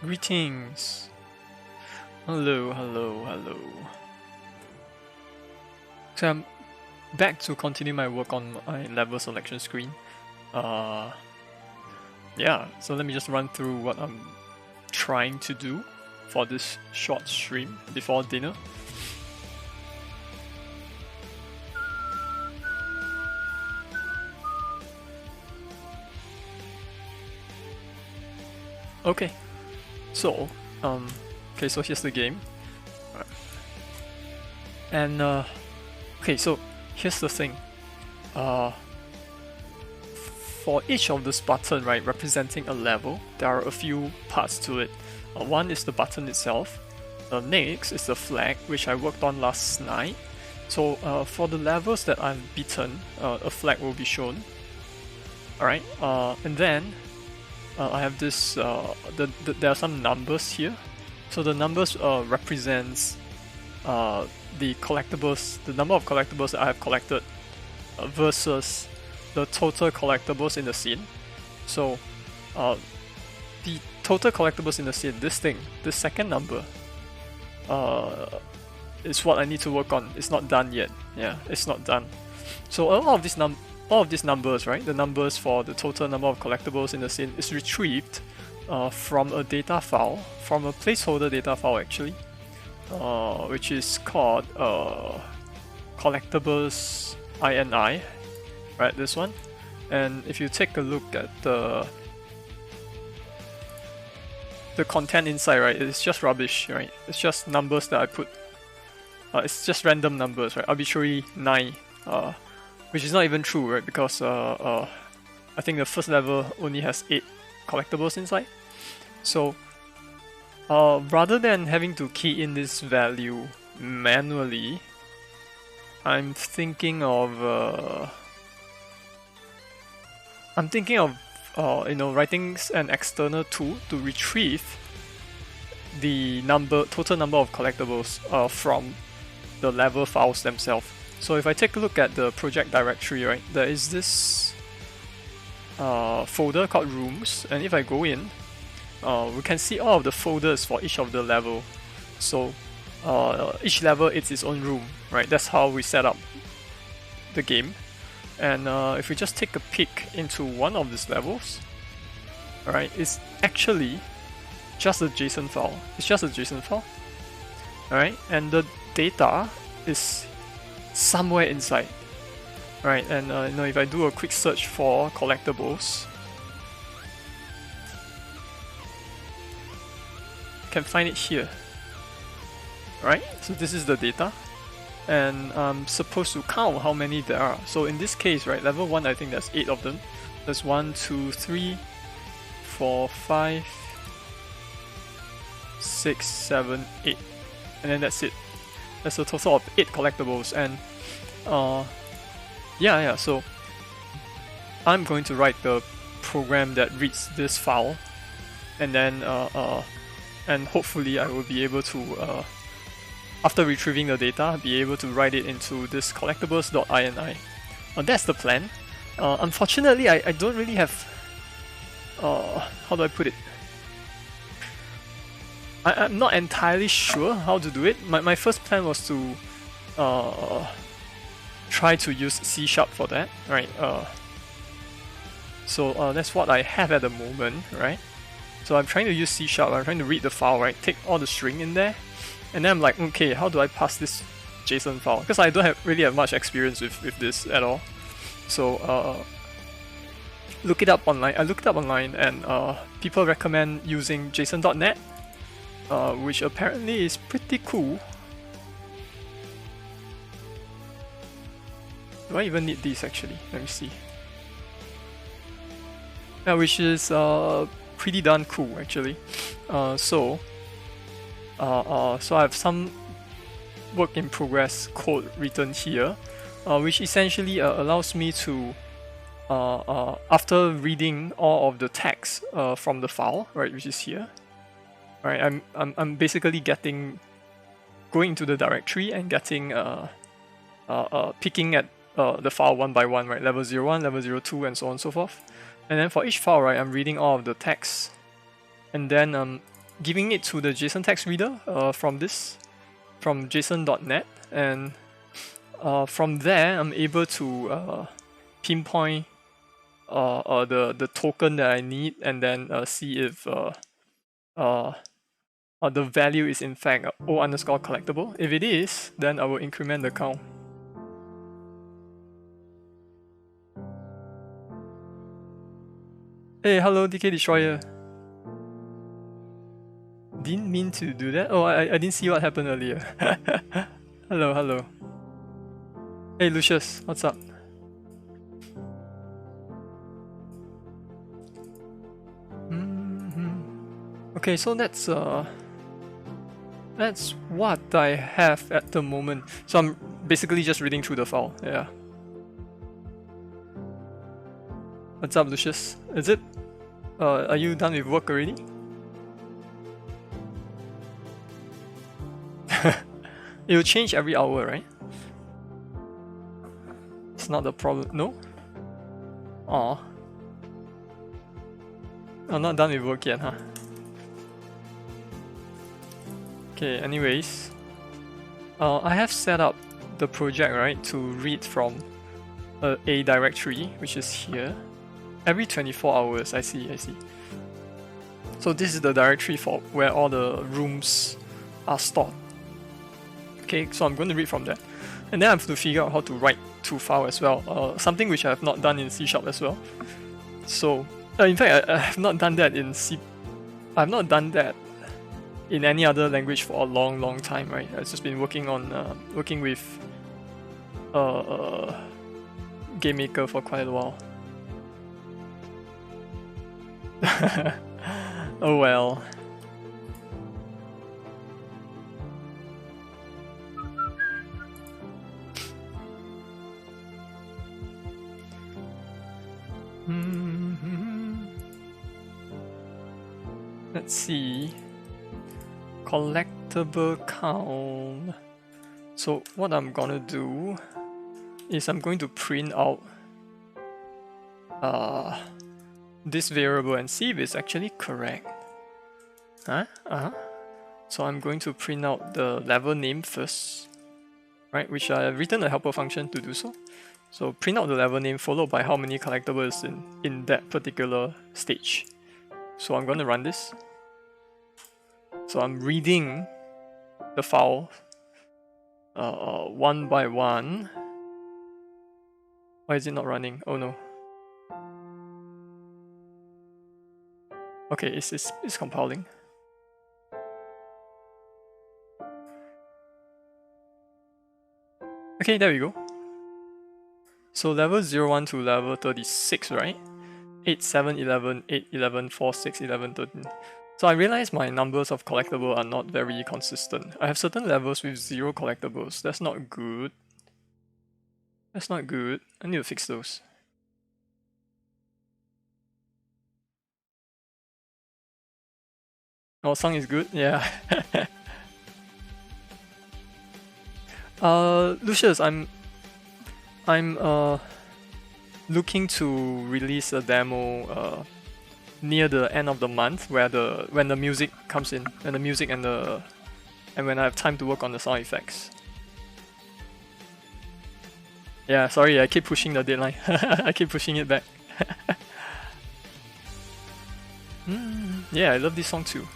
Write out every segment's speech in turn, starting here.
Greetings. Hello. So I'm back to continue my work on my level selection screen. Yeah, so let me just run through what I'm trying to do for this short stream before dinner. Okay, so so here's the game, and okay, so here's the thing. For each of this button, right, representing a level, there are a few parts to it. One is the button itself. Next is the flag, which I worked on last night. So for the levels that I've beaten, a flag will be shown. Alright, and then I have this, there are some numbers here. So the numbers represents the collectibles, the number of collectibles that I have collected versus the total collectibles in the scene. So the total collectibles in the scene, this second number is what I need to work on. It's not done yet. Yeah, it's not done. So all of these numbers, right, the numbers for the total number of collectibles in the scene is retrieved from a data file, from a placeholder data file actually, which is called collectibles ini, right, this one. And if you take a look at the content inside, right, it's just rubbish, right? It's just numbers that I put. It's just random numbers, right? Arbitrary 9, which is not even true, right? Because I think the first level only has 8 collectibles inside. So rather than having to key in this value manually, I'm thinking of writing an external tool to retrieve the total number of collectibles from the level files themselves. So if I take a look at the project directory, right, there is this folder called rooms, and if I go in, we can see all of the folders for each of the level. So each level is its own room, right? That's how we set up the game. And if we just take a peek into one of these levels, alright, it's actually just a JSON file. It's just a JSON file, alright, and the data is somewhere inside, right? And if I do a quick search for collectibles, I can find it here, right? So this is the data. And I'm supposed to count how many there are. So in this case, right, level 1, I think there's 8 of them. There's 1, 2, 3, 4, 5, 6, 7, 8. And then that's it. That's a total of 8 collectibles. And so I'm going to write the program that reads this file. And then and hopefully I will be able to after retrieving the data, be able to write it into this collectibles.ini. That's the plan. Unfortunately, I don't really have... how do I put it? I'm not entirely sure how to do it. My first plan was to try to use C# for that, right? So that's what I have at the moment, right? So I'm trying to use C#, I'm trying to read the file, right? Take all the string in there. And then I'm like, okay, how do I pass this JSON file? Because I don't really have much experience with this at all. So look it up online. I looked it up online, and people recommend using JSON.net, which apparently is pretty cool. Do I even need these actually? Let me see. Yeah, which is pretty darn cool actually. So I have some work in progress code written here, which essentially allows me to, after reading all of the text from the file, right, which is here, right, I'm basically going to the directory and getting picking at the file one by one, right, level 01, level 02, and so on and so forth. And then for each file, right, I'm reading all of the text, and then giving it to the JSON text reader from JSON.net, and from there I'm able to pinpoint the token that I need, and then see if the value is in fact O_collectible. If it is, then I will increment the count. Hey, hello DK Destroyer. Didn't mean to do that. Oh, I didn't see what happened earlier. Hello. Hey Lucius, what's up? Okay, so that's what I have at the moment. So I'm basically just reading through the file. Yeah. What's up, Lucius? Is it? Are you done with work already? It will change every hour, right? It's not the problem. No? Aw. I'm not done with work yet, huh? Okay, anyways. I have set up the project, right, to read from a directory, which is here. Every 24 hours, I see. So this is the directory for where all the rooms are stored. Okay, so I'm going to read from that. And then I have to figure out how to write to file as well. Something which I have not done in C# as well. So, in fact, I have not done that in C. I have not done that in any other language for a long time, right? I've just been working with GameMaker for quite a while. Oh well. Let's see. Collectible count. So what I'm gonna do is I'm going to print out this variable and see if it's actually correct. So I'm going to print out the level name first, right? Which I have written a helper function to do so. So print out the level name followed by how many collectibles in that particular stage. So I'm going to run this. So I'm reading the file one by one. Why is it not running? Oh no. Okay, it's compiling. Okay, there we go. So level 01 to level 36, right? 8, 7, 11, 8, 11, 4, 6, 11, 13. So I realize my numbers of collectibles are not very consistent. I have certain levels with 0 collectibles. That's not good. That's not good. I need to fix those. Oh, song is good? Yeah. Lucius, I'm looking to release a demo near the end of the month, where when the music comes in, and the music and when I have time to work on the sound effects. Yeah, sorry, I keep pushing the deadline. I keep pushing it back. Yeah, I love this song too.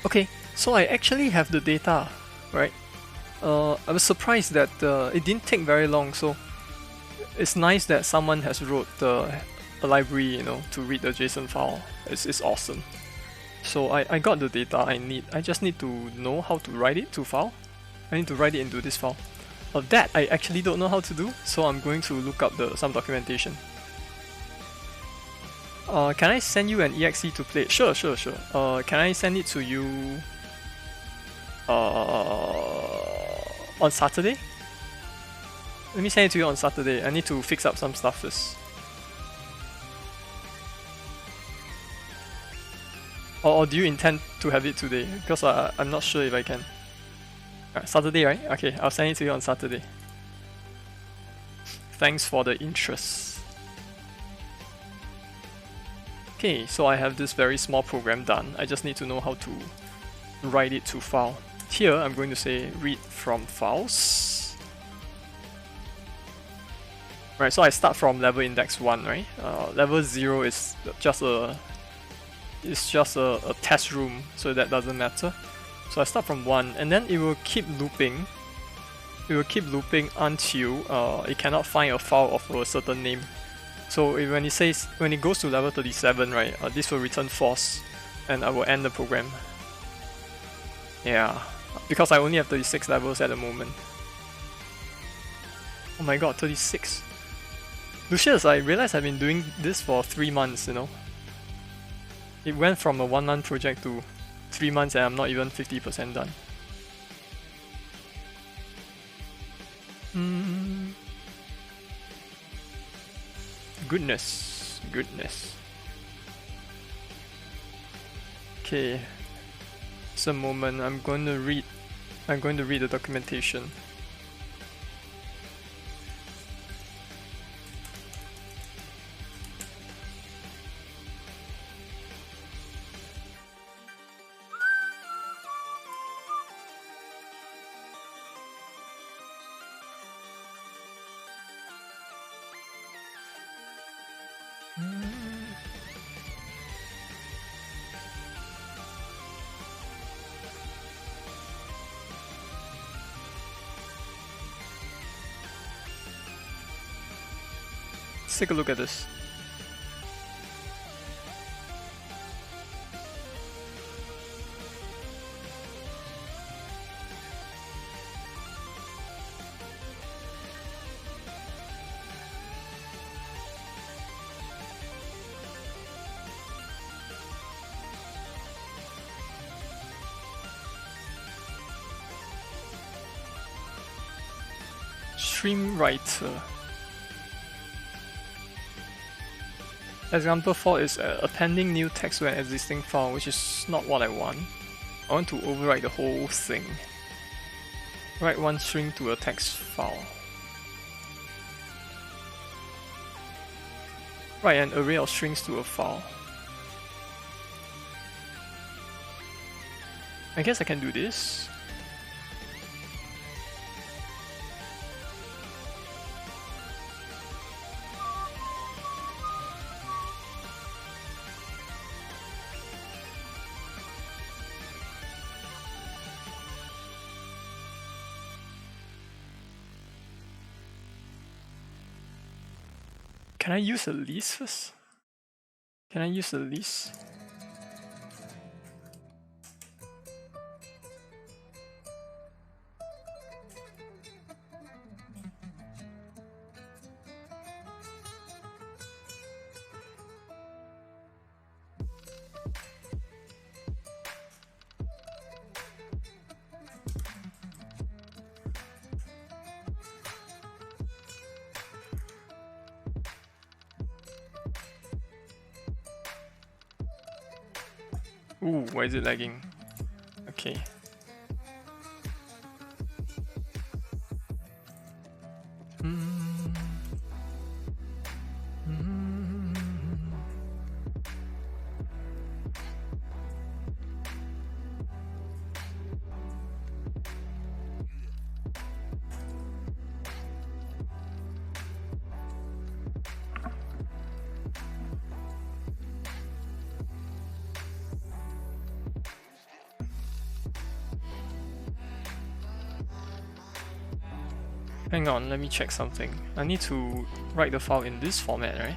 Okay, so I actually have the data, right? I was surprised that it didn't take very long, so it's nice that someone has wrote a library, you know, to read the JSON file. It's awesome. So I got the data I need. I just need to know how to write it to file. I need to write it into this file. That I actually don't know how to do, so I'm going to look up some documentation. Can I send you an exe to play? Sure. Can I send it to you on Saturday? Let me send it to you on Saturday. I need to fix up some stuff first. Or do you intend to have it today? Because I'm not sure if I can. Saturday, right? Okay, I'll send it to you on Saturday. thanks for the interest. Okay, so I have this very small program done. I just need to know how to write it to file. Here, I'm going to say read from files. Right, so I start from level index 1, right? Level 0 is just a test room, so that doesn't matter. So I start from 1, and then it will keep looping. It will keep looping until it cannot find a file of a certain name. So when it goes to level 37, right, this will return false, and I will end the program. Yeah, because I only have 36 levels at the moment. Oh my god, 36. Lucius, I realized I've been doing this for 3 months, you know. It went from a 1-month project to 3 months and I'm not even 50% done. Goodness. Okay. Just a moment, I'm going to read the documentation. Let's take a look at this. Stream writer. Example 4 is appending new text to an existing file, which is not what I want. I want to overwrite the whole thing. Write one string to a text file. Write an array of strings to a file. I guess I can do this. Can I use a list first? Can I use a list? Ooh, why is it lagging? Okay. Hang on, let me check something. I need to write the file in this format, right?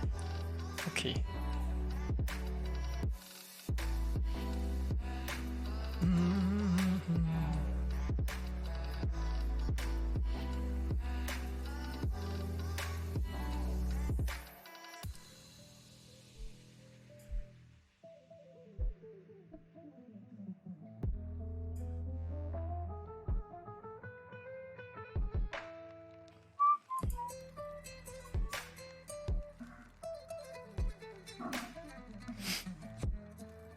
Okay.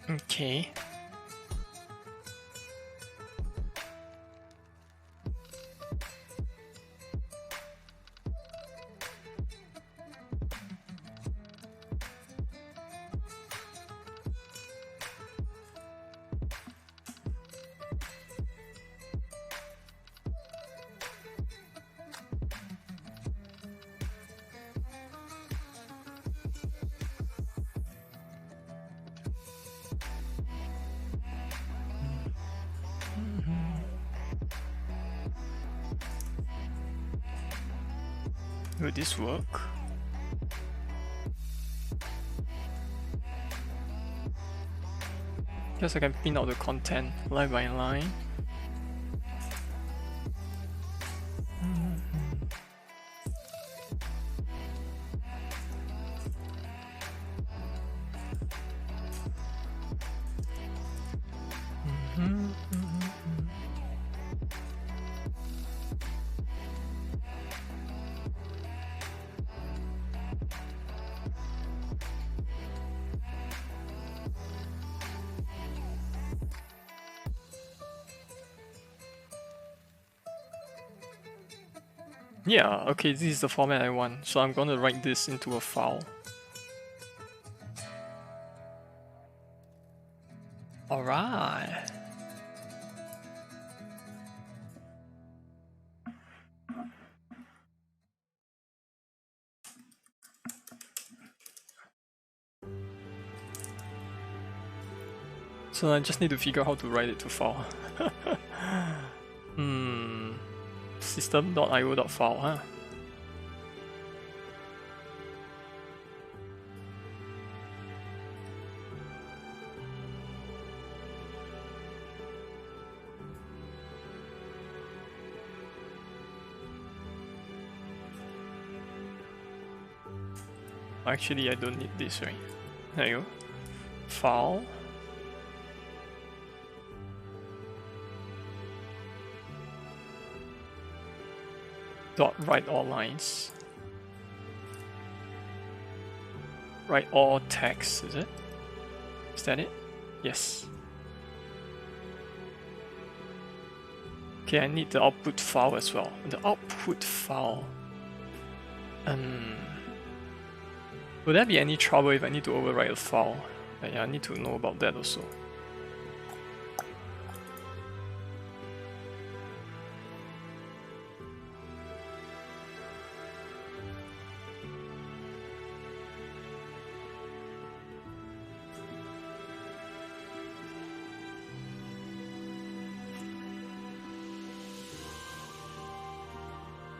Okay. Will this work? Guess I can print out the content line by line. Yeah, okay, this is the format I want, so I'm gonna write this into a file. Alright. So I just need to figure out how to write it to file. System.io.file, huh? Actually, I don't need this, right? There you go. File. Dot write all lines. Write all text, is it? Is that it? Yes. Okay, I need the output file as well. The output file. Would there be any trouble if I need to overwrite a file? Yeah, I need to know about that also.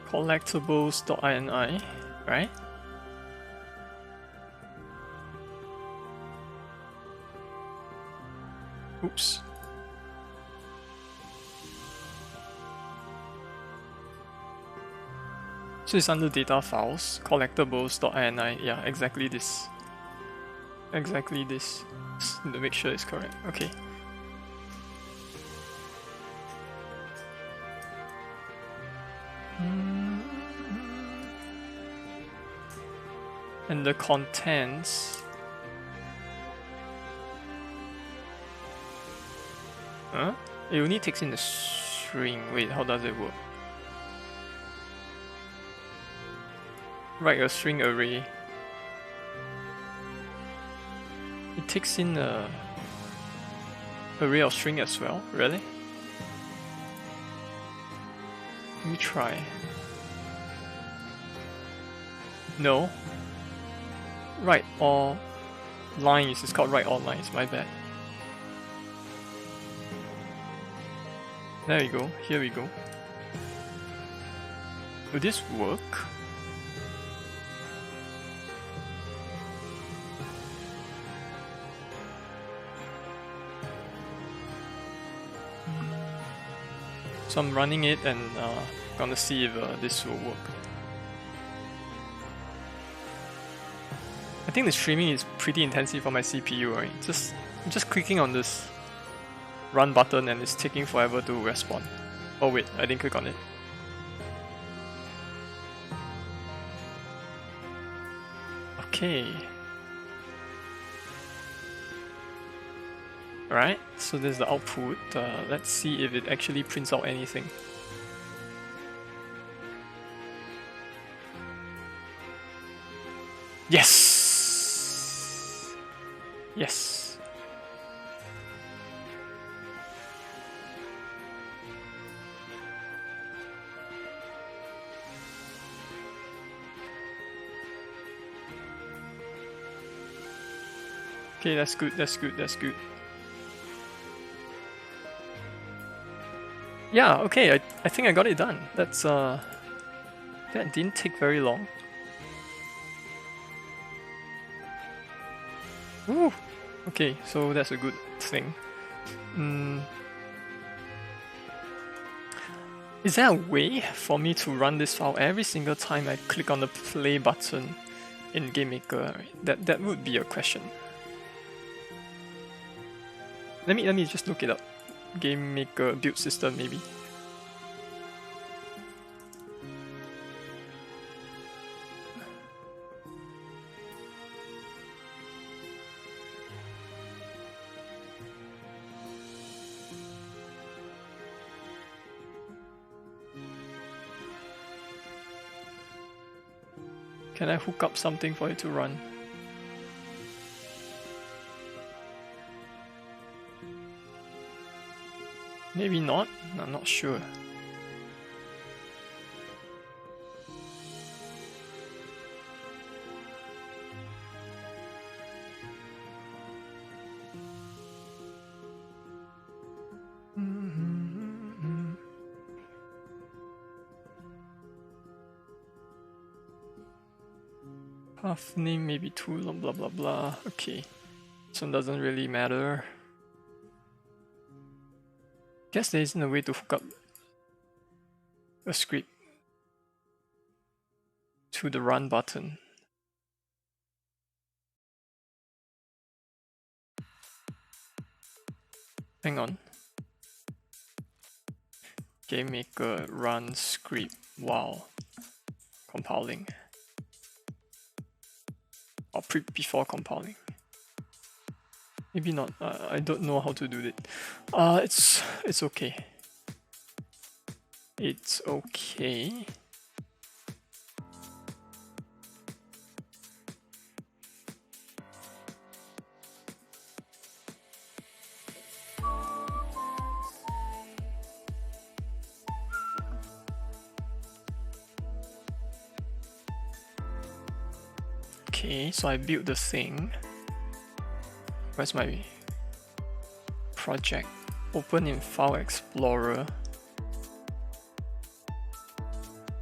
Collectibles.ini, right? Oops. So it's under data files, collectibles.ini. Yeah, exactly this. Exactly this. Just need to make sure it's correct. Okay. And the contents. Huh? It only takes in the string. Wait, how does it work? Write a string array. It takes in a array of string as well, really? Let me try. No. Write all lines, it's called write all lines, my bad. There we go, here we go. Will this work? So I'm running it and gonna see if this will work. I think the streaming is pretty intensive on my CPU, right? I'm just clicking on this run button and it's taking forever to respond. Oh wait, I didn't click on it. Okay. Alright, so there's the output. Let's see if it actually prints out anything. Yes! Yes. Okay, that's good, that's good, that's good. Yeah, okay, I think I got it done. That's That didn't take very long. Ooh, okay, so that's a good thing. Is there a way for me to run this file every single time I click on the play button in GameMaker? That would be a question. Let me just look it up. GameMaker build system maybe. Can I hook up something for it to run? Maybe not, I'm not sure. Path name maybe too long, blah blah blah. Okay, this one doesn't really matter. Guess there isn't a way to hook up a script to the run button. Hang on. GameMaker run script while compiling. Or before compiling. Maybe not. I don't know how to do it. It's okay. It's okay. Okay, so I built the thing. Where's my project? Open in File Explorer.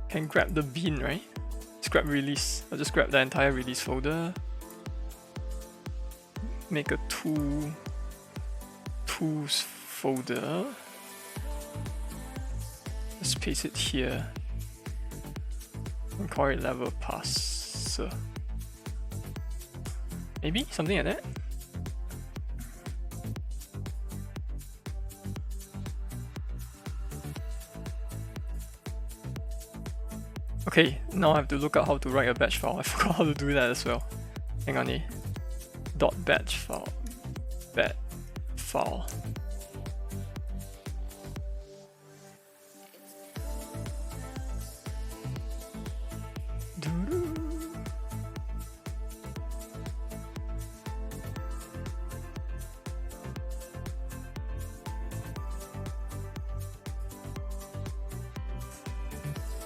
Can grab the bin, right? Just grab release. I'll just grab the entire release folder. Make a tools folder. Just paste it here. And call it level parser. Maybe something like that. Okay, now I have to look up how to write a batch file. I forgot how to do that as well. Hang on, dot batch file. Bat file.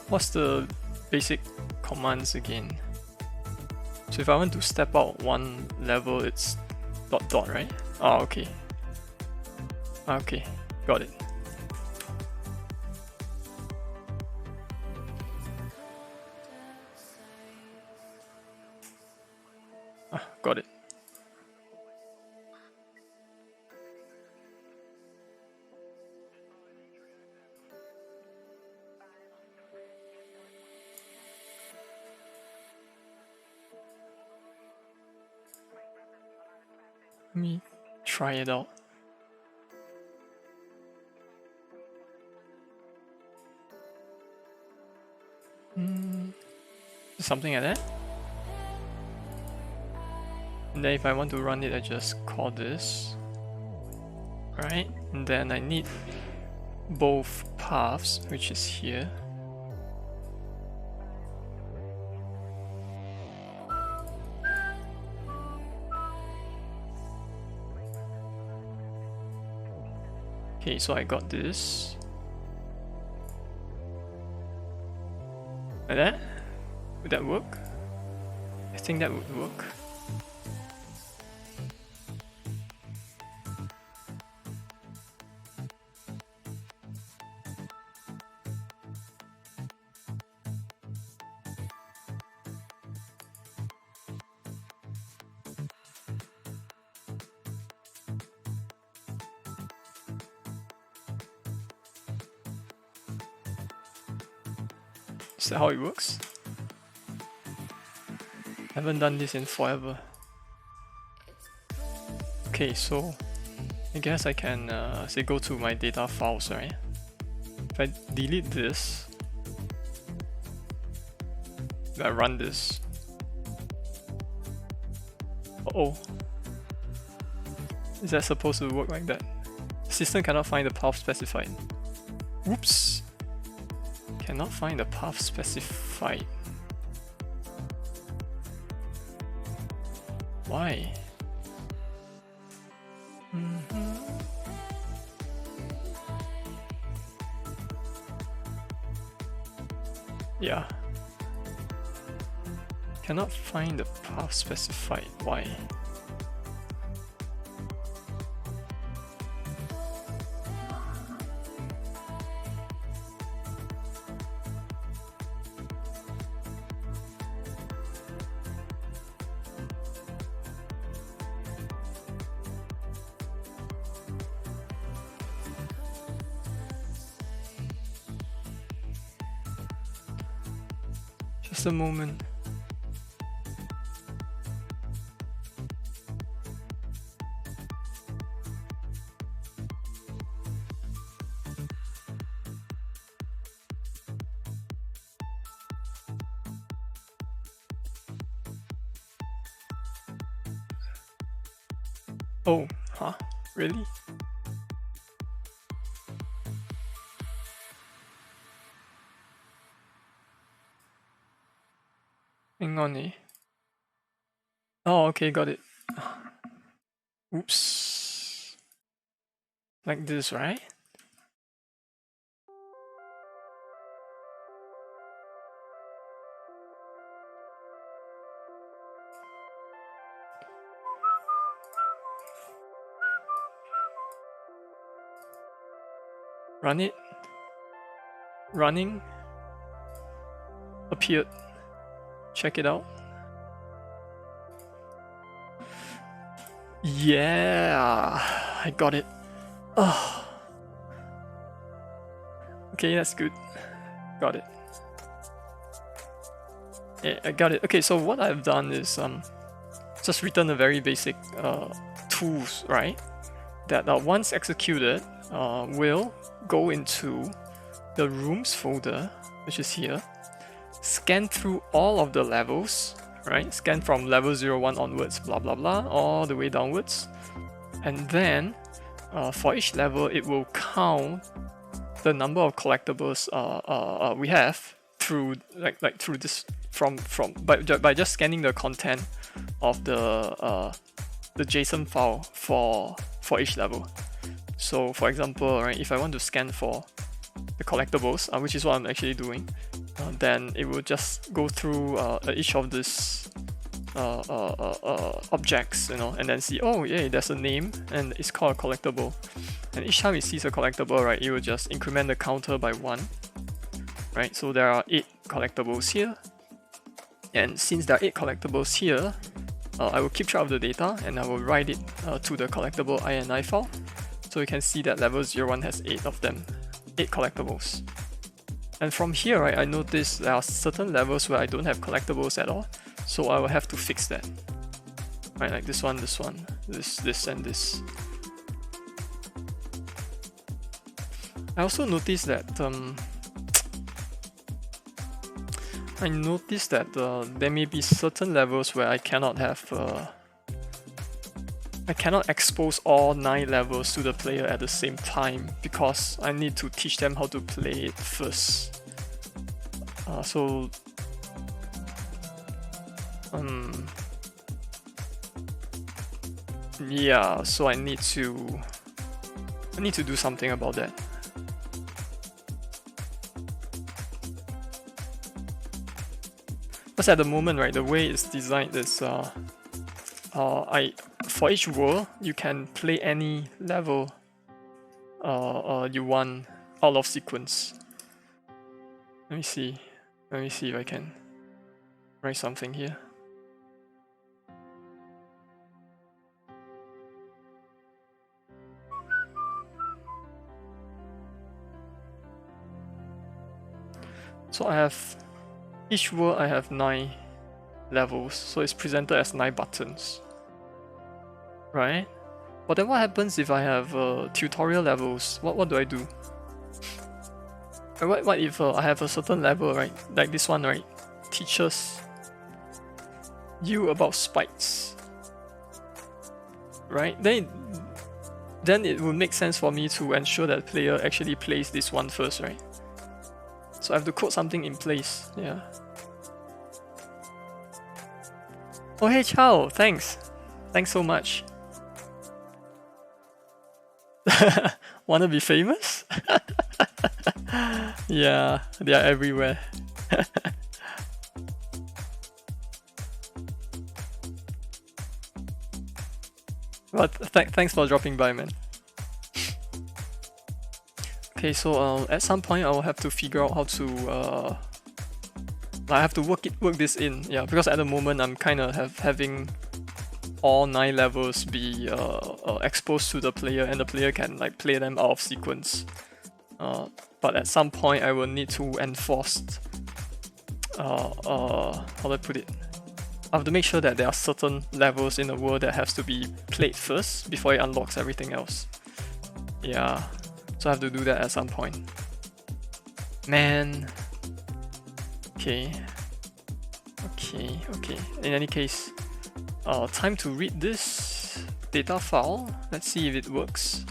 What's the basic commands again? So if I want to step out one level, it's dot dot, right? Oh, okay. Okay, got it. Got it. Let me try it out. Something like that. And then if I want to run it, I just call this. Right? And then I need both paths, which is here. Okay, so I got this. Like that? Would that work? I think that would work. Is that how it works? Haven't done this in forever. Okay, so I guess I can say go to my data files, right? If I delete this, if I run this, uh-oh. Is that supposed to work like that? System cannot find the path specified. Oops! Cannot find the path specified. Why? Yeah. Cannot find the path specified. Why? Just a moment. Oh, huh? Really? Hang on, eh? Oh, okay, got it. Oops. Like this, right? Run it. Running. Appeared. Check it out. Yeah, I got it. Oh. Okay, that's good. Got it. Yeah, I got it. Okay, so what I've done is just written a very basic tools, right? That once executed will go into the rooms folder, which is here, scan through all of the levels, right? Scan from level 01 onwards, blah blah blah, all the way downwards, and then for each level it will count the number of collectibles we have through like through this by just scanning the content of the JSON file for each level. So for example, right, if I want to scan for the collectibles, which is what I'm actually doing, then it will just go through each of these objects, you know, and then see, oh yeah, there's a name and it's called a collectible. And each time it sees a collectible, right, it will just increment the counter by 1. Right, so there are 8 collectibles here. And since there are 8 collectibles here, I will keep track of the data and I will write it to the collectible ini file. So you can see that level 01 has 8 of them, 8 collectibles. And from here, right, I notice there are certain levels where I don't have collectibles at all, so I will have to fix that. Right, like this one, this, and this. I also noticed that there may be certain levels where I cannot have I cannot expose all 9 levels to the player at the same time because I need to teach them how to play it first. Yeah, so I need to do something about that. Because at the moment, right, the way it's designed is for each world you can play any level you want out of sequence. Let me see if I can write something here. So I have Each world I have 9 levels, so it's presented as 9 buttons, right? But then what happens if I have tutorial levels? What do I do? What if I have a certain level, right? Like this one, right? Teaches you about spikes, right? Then it would make sense for me to ensure that the player actually plays this one first, right? So I have to code something in place, yeah. Oh hey Chow, thanks. Thanks so much. Wanna be famous? Yeah, they are everywhere. But thanks for dropping by, man. Okay, so at some point I will have to figure out how to I have to work this in, yeah, because at the moment I'm kind of having all 9 levels be exposed to the player, and the player can like play them out of sequence. But at some point I will need to enforce how do I put it? I have to make sure that there are certain levels in the world that has to be played first before it unlocks everything else. Yeah, so I have to do that at some point. Man. Okay. In any case, time to read this data file. Let's see if it works.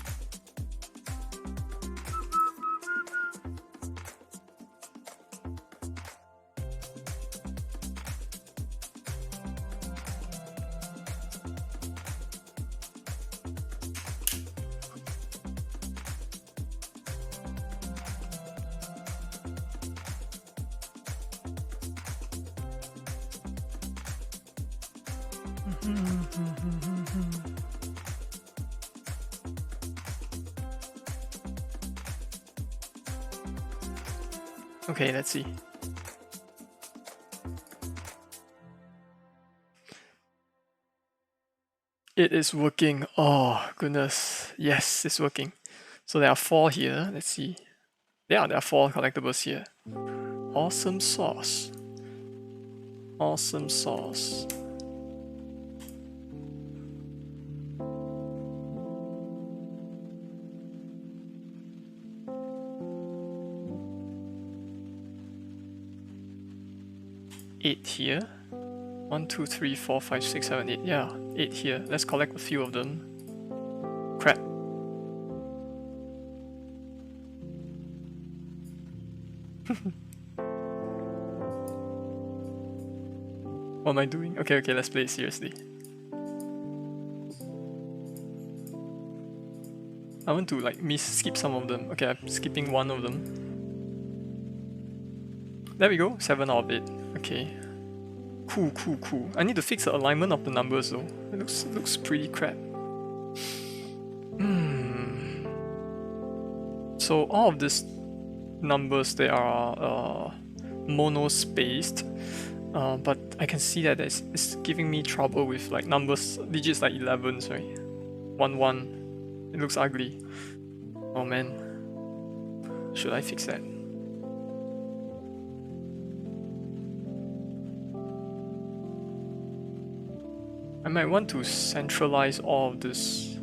Okay, let's see. It is working. Oh, goodness. Yes, it's working. So there are 4 here. Let's see. Yeah, there are 4 collectibles here. Awesome sauce. Awesome sauce. Eight here. 1, 2, 3, 4, 5, 6, 7, 8. Yeah, 8 here. Let's collect a few of them. Crap. What am I doing? Okay, let's play it seriously. I want to like skip some of them. Okay, I'm skipping one of them. There we go, 7 out of 8. Okay. Cool. I need to fix the alignment of the numbers though. It looks pretty crap. So all of these numbers, they are mono-spaced, but I can see that it's giving me trouble with like numbers, digits like 11s, right? 1, 1. It looks ugly. Oh man. Should I fix that? I might want to centralize all of these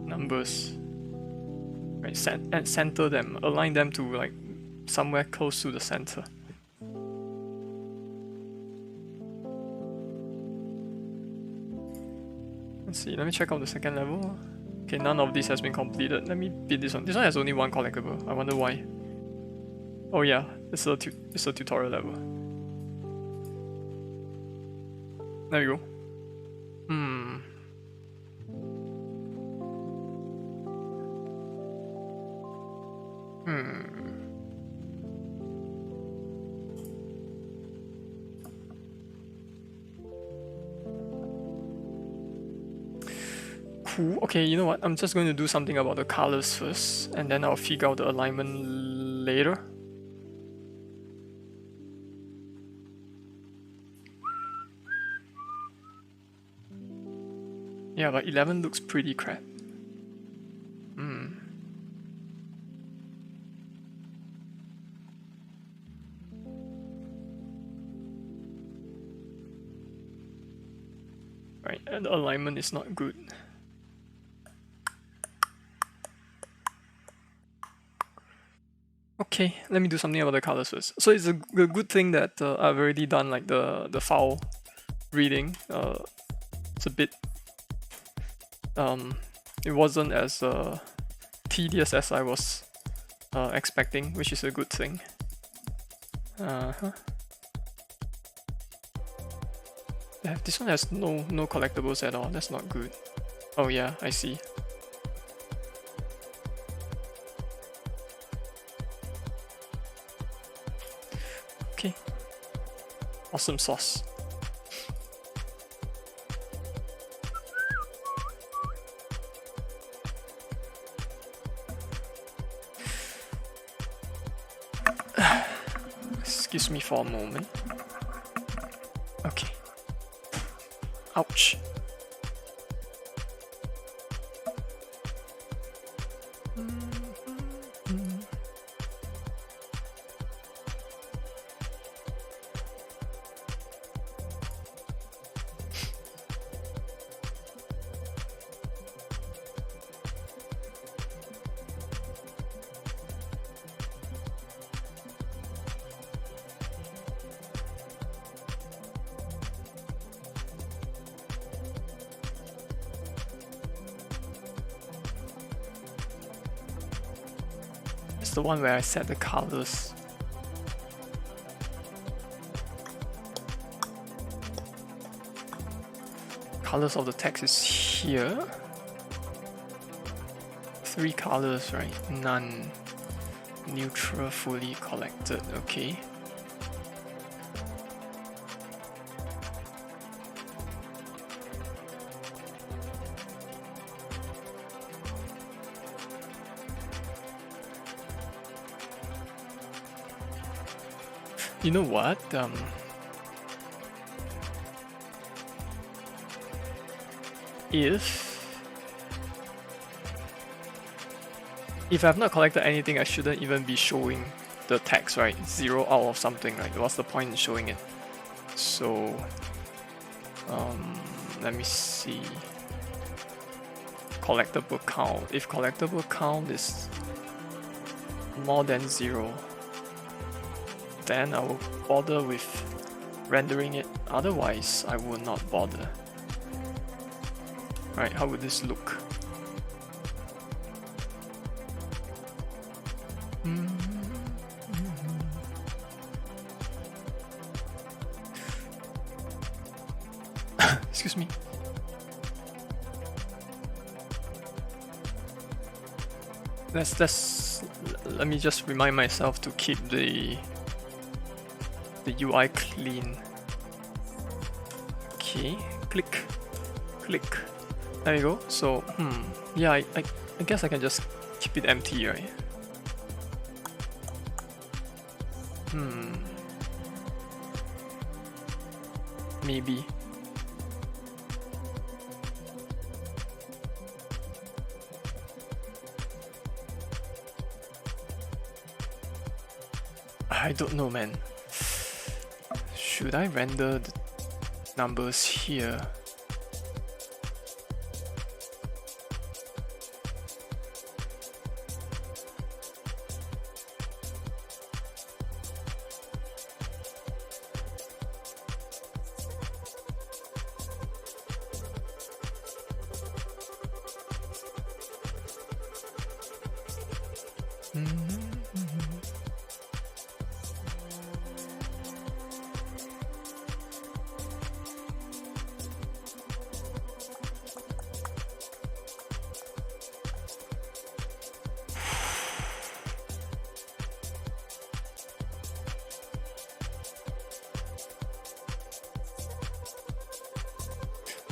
numbers, right? And center them, align them to like somewhere close to the center. Let's see, let me check out the second level. Okay, none of this has been completed. Let me beat this one. This one has only 1 collectible. I wonder why. Oh yeah, it's a tutorial level. There we go. Cool. Okay, you know what? I'm just going to do something about the colors first, and then I'll figure out the alignment later. Yeah, but 11 looks pretty crap. Right, and the alignment is not good. Okay, let me do something about the colors first. So it's a good thing that I've already done like the file reading. It's a bit it wasn't as tedious as I was expecting, which is a good thing. Yeah, this one has no collectibles at all. That's not good. Oh yeah, I see. Okay. Awesome sauce. Excuse me for a moment. Okay. Ouch. It's the one where I set the colors. Colors of the text is here. 3 colors, right? None. Neutral, fully collected. Okay. You know what? If I've not collected anything, I shouldn't even be showing the text, right? 0 out of something, right? What's the point in showing it? So, let me see. Collectible count. If collectible count is more than 0, then I will bother with rendering it. Otherwise, I will not bother. Right, how would this look? Excuse me. Let me just remind myself to keep the UI clean. Okay, click. There you go. So, yeah, I guess I can just keep it empty, right? Maybe. I don't know, man. Should I render the numbers here?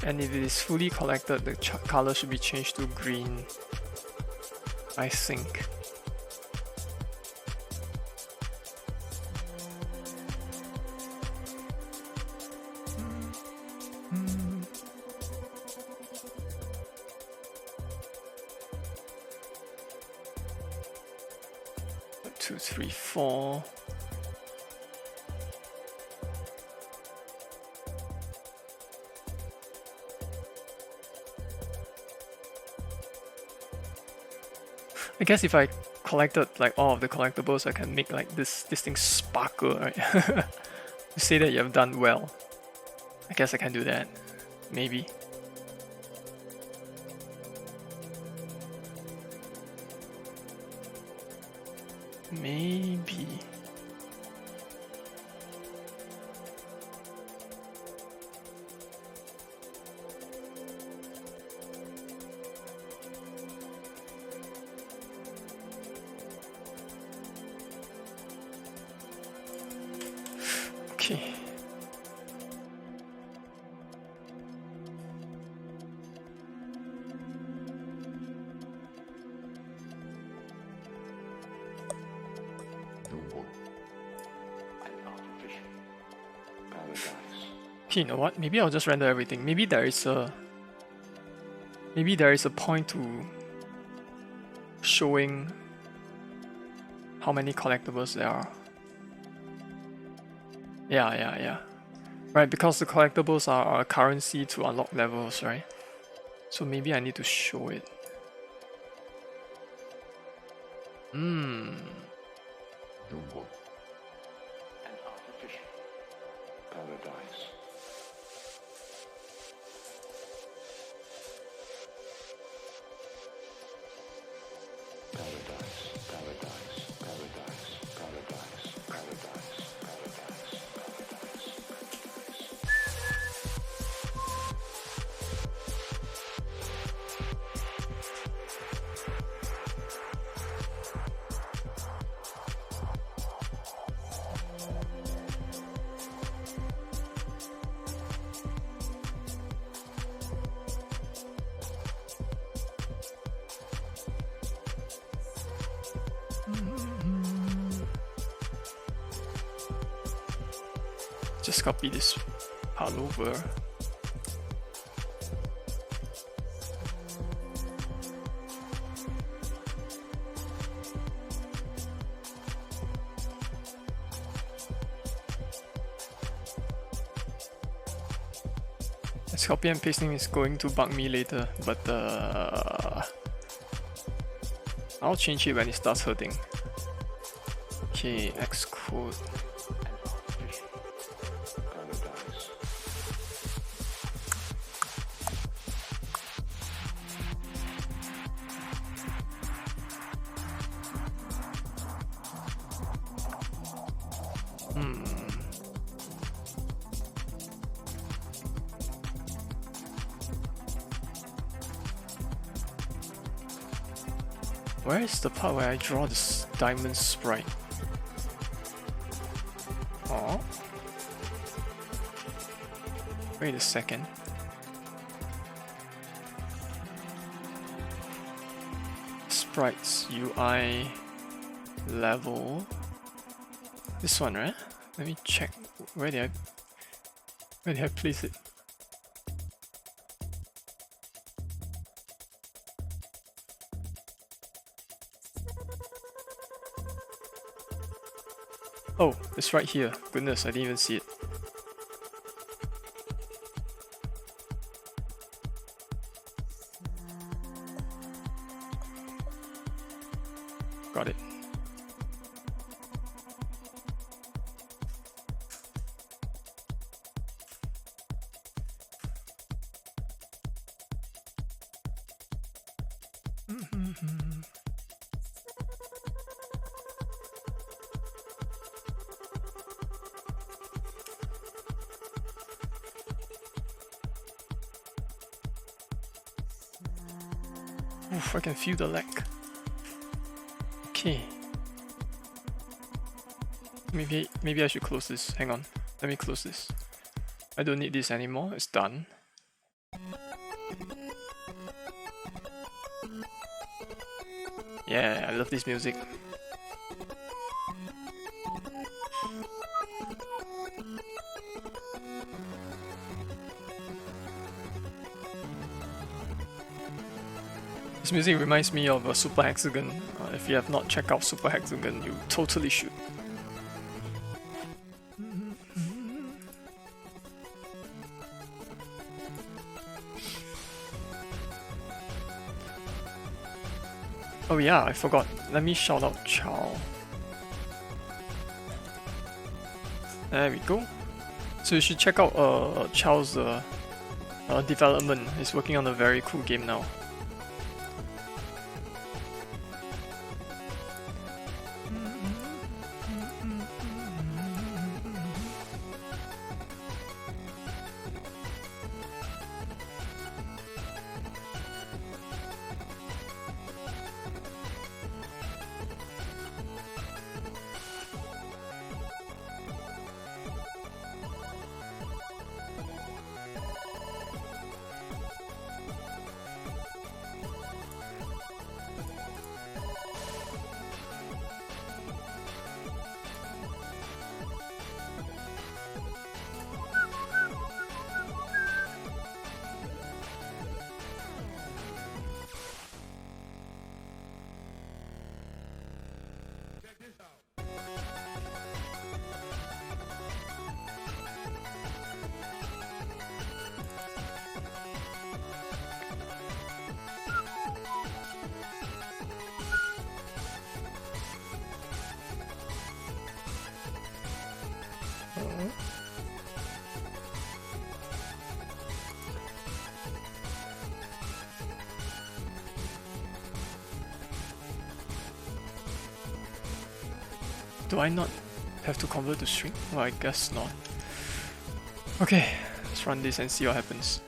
And if it is fully collected, the color should be changed to green, I think. Two, three, four. I guess if I collected like all of the collectibles, I can make like this thing sparkle, right? To say that you have done well. I guess I can do that. Maybe. Maybe. Okay. Okay, you know what? Maybe I'll just render everything. Maybe there is a point to showing how many collectibles there are. Yeah. Right, because the collectibles are a currency to unlock levels, right? So maybe I need to show it. Just copy this part over. This copy and pasting is going to bug me later, but I'll change it when it starts hurting. Okay, Xcode. Where is the part where I draw this diamond sprite? Oh. Wait a second. Sprites UI level. This one, right? Let me check. Where did I place it? Oh, it's right here. Goodness, I didn't even see it. Got it. Oof, I can feel the lag. Okay. Maybe I should close this. Hang on. Let me close this. I don't need this anymore. It's done. Yeah, I love this music. This music reminds me of a Super Hexagon. If you have not checked out Super Hexagon, you totally should. Oh yeah, I forgot. Let me shout out Chow. There we go. So you should check out Chow's development. He's working on a very cool game now. Do I not have to convert to string? Well, I guess not. Okay, let's run this and see what happens.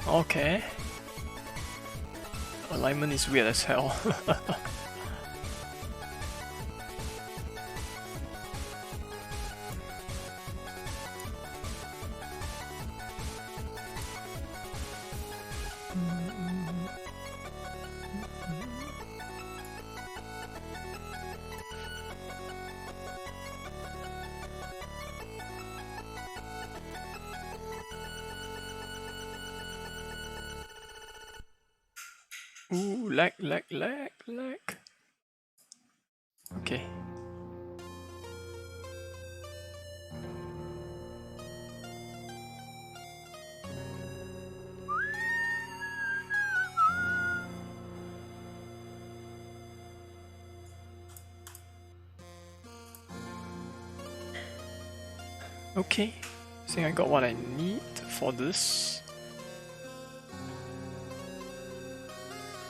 Okay. Alignment is weird as hell. Ooh, lag. Okay. Okay, I think I got what I need for this.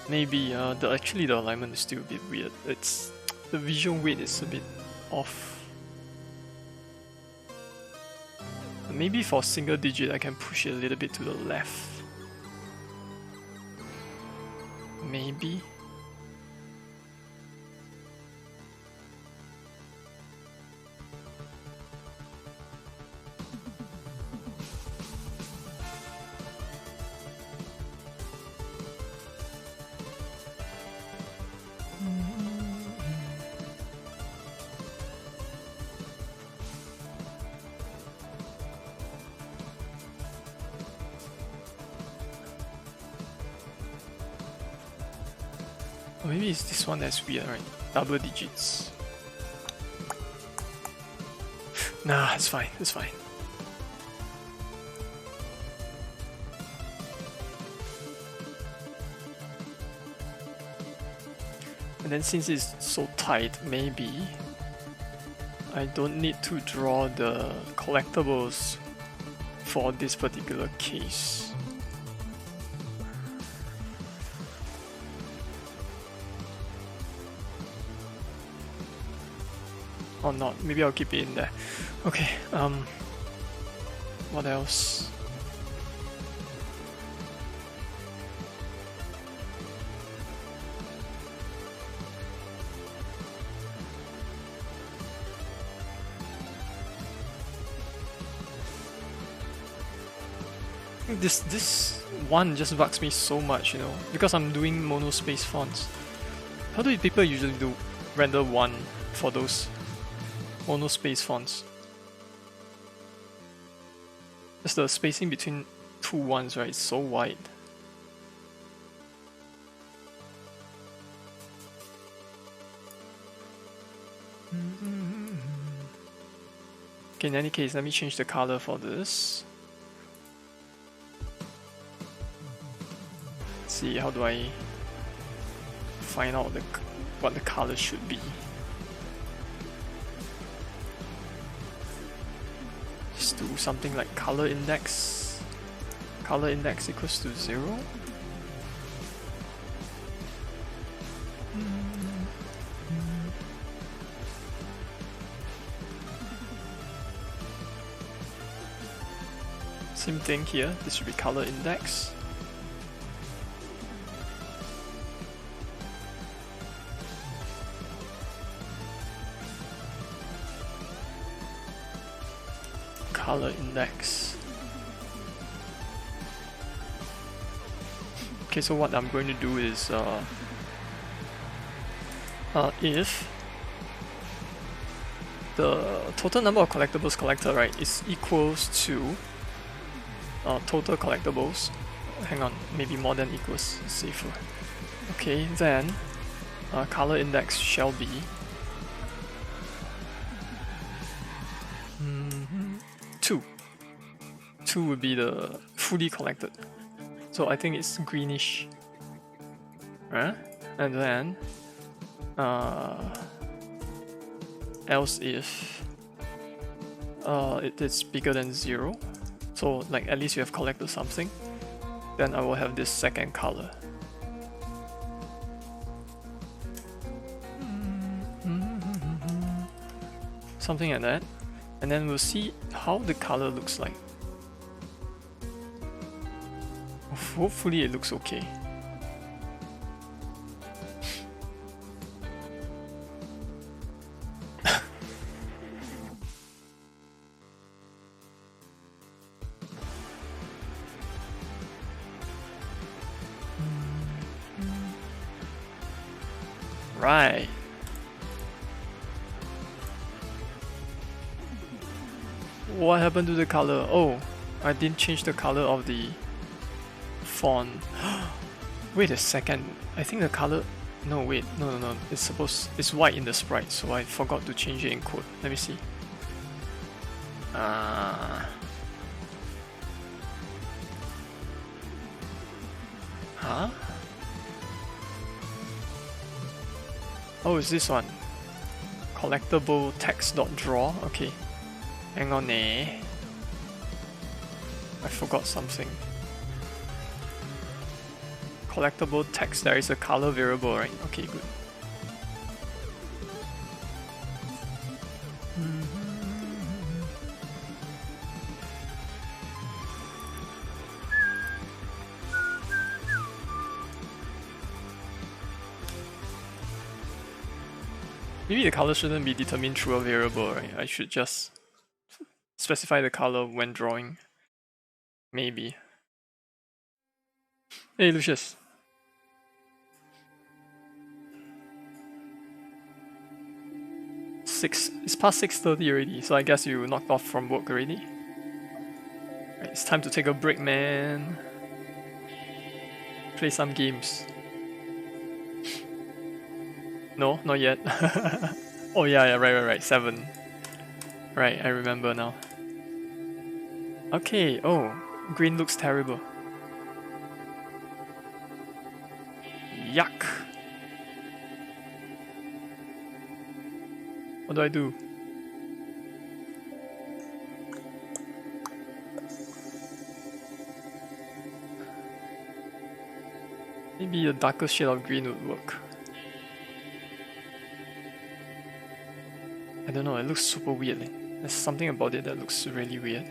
Maybe actually the alignment is still a bit weird. It's the visual weight is a bit off. Maybe for single digit I can push it a little bit to the left. Maybe. Or maybe it's this one that's weird, right? Double digits. Nah, it's fine, it's fine. And then since it's so tight, maybe I don't need to draw the collectibles for this particular case. Or not, maybe I'll keep it in there. Okay, what else? This 1 just bugs me so much, you know, because I'm doing monospace fonts. How do people usually do render 1 for those monospace fonts? Just the spacing between 2 ones, right? It's so wide. Okay, in any case, let me change the color for this. Let's see, how do I find out what the color should be? Just do something like color index. Color index equals to 0. Same thing here, this should be color index. Color index. Okay, so what I'm going to do is if the total number of collectibles collected, right, is equals to total collectibles. Hang on, maybe more than equals safer. Okay, then color index shall be 2. 2 would be the fully collected. So I think it's greenish. And then else if it is bigger than 0, so like at least you have collected something, then I will have this second color. Something like that. And then we'll see how the color looks like. Hopefully it looks okay. Right. What happened to the color? Oh, I didn't change the color of the font. Wait a second. I think the color... No, wait. No. It's white in the sprite, so I forgot to change it in code. Let me see. Huh? Oh, is this one? Collectible text.draw. Okay. Hang on I forgot something. Collectible text, there is a color variable, right? Okay, good. Maybe the color shouldn't be determined through a variable, right? I should just specify the color when drawing. Maybe. Hey Lucius. It's past 6:30 already, so I guess you knocked off from work already. Right, it's time to take a break, man. Play some games. No, not yet. Oh yeah, right. 7. Right, I remember now. Okay, oh, green looks terrible. Yuck. What do I do? Maybe a darker shade of green would work. I don't know, it looks super weird. There's something about it that looks really weird.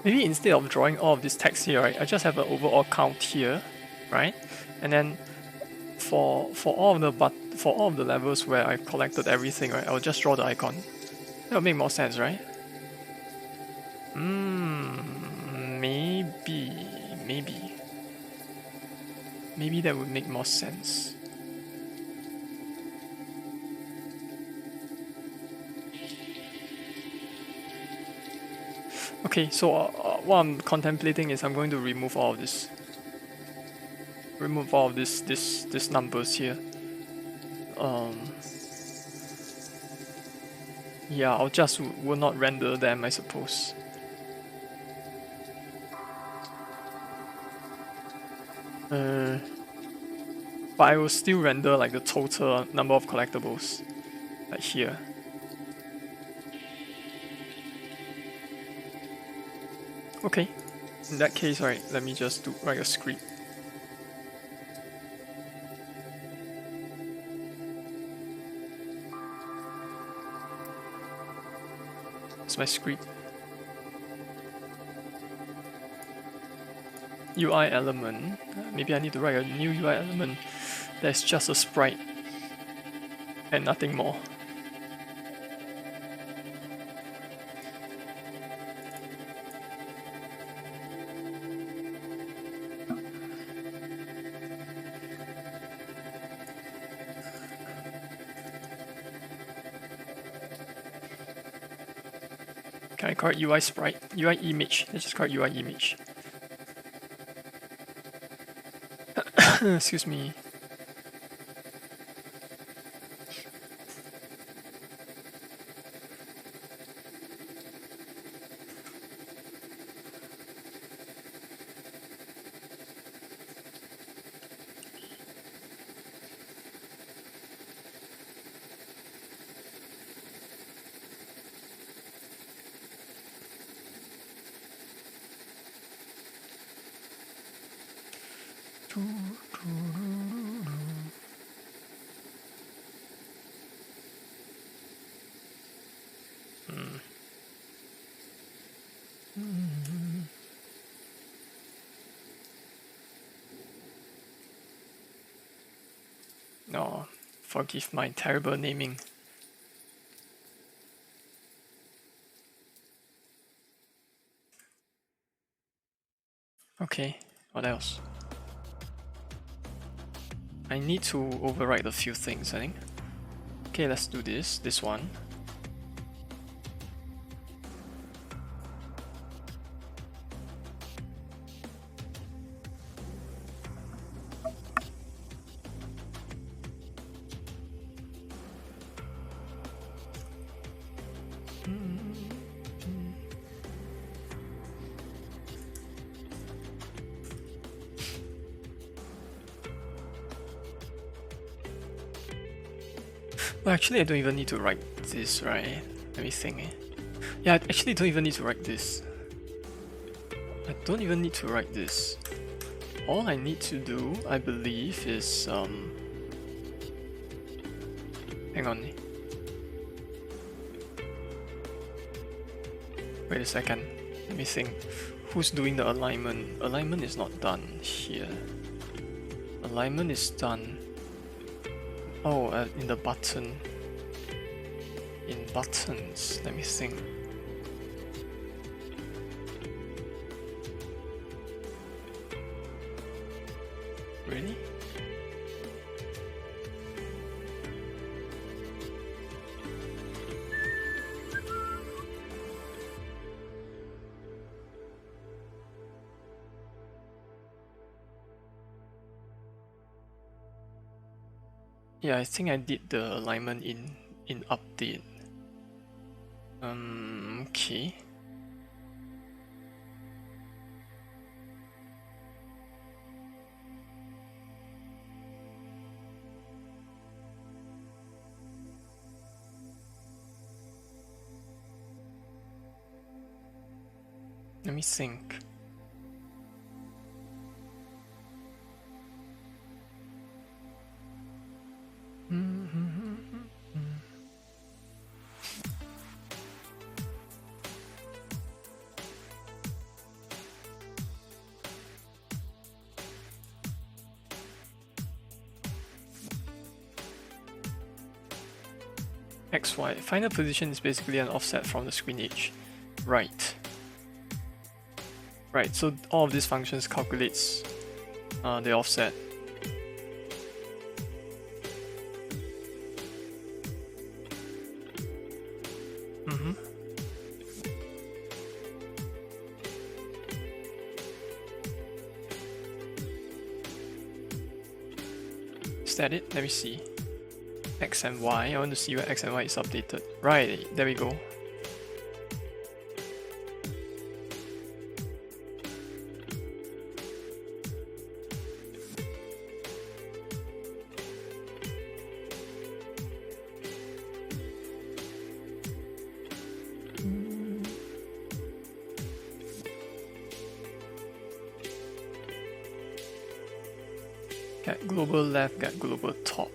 maybe instead of drawing all of this text here, right, I just have an overall count here, right? And then for all of the levels where I've collected everything, right, I'll just draw the icon. That'll make more sense, right? Maybe that would make more sense. Okay, so what I'm contemplating is I'm going to remove all of this. Remove all of this numbers here. Yeah, I'll just will not render them, I suppose. But I will still render like the total number of collectibles, like here. Okay, in that case, right, let me just write a script. It's my script. UI element. Maybe I need to write a new UI element that's just a sprite and nothing more. Can I call it UI sprite? UI image. Let's just call it UI image. Excuse me. No, forgive my terrible naming. Okay, what else? I need to override a few things, I think. Okay, let's do this one. Well, actually, I don't even need to write this, right? Let me think. Yeah, I actually don't even need to write this. I don't even need to write this. All I need to do, I believe, is hang on. Wait a second. Let me think. Who's doing the alignment? Alignment is not done here. Alignment is done. Oh, in the button. In buttons, let me think. Really? Yeah, I think I did the alignment in update. Okay. Let me think. XY. Final position is basically an offset from the screen edge. Right. Right, so all of these functions calculates the offset. Is that it? Let me see. X and Y. I want to see where X and Y is updated. Right, there we go. Get global left, get global top.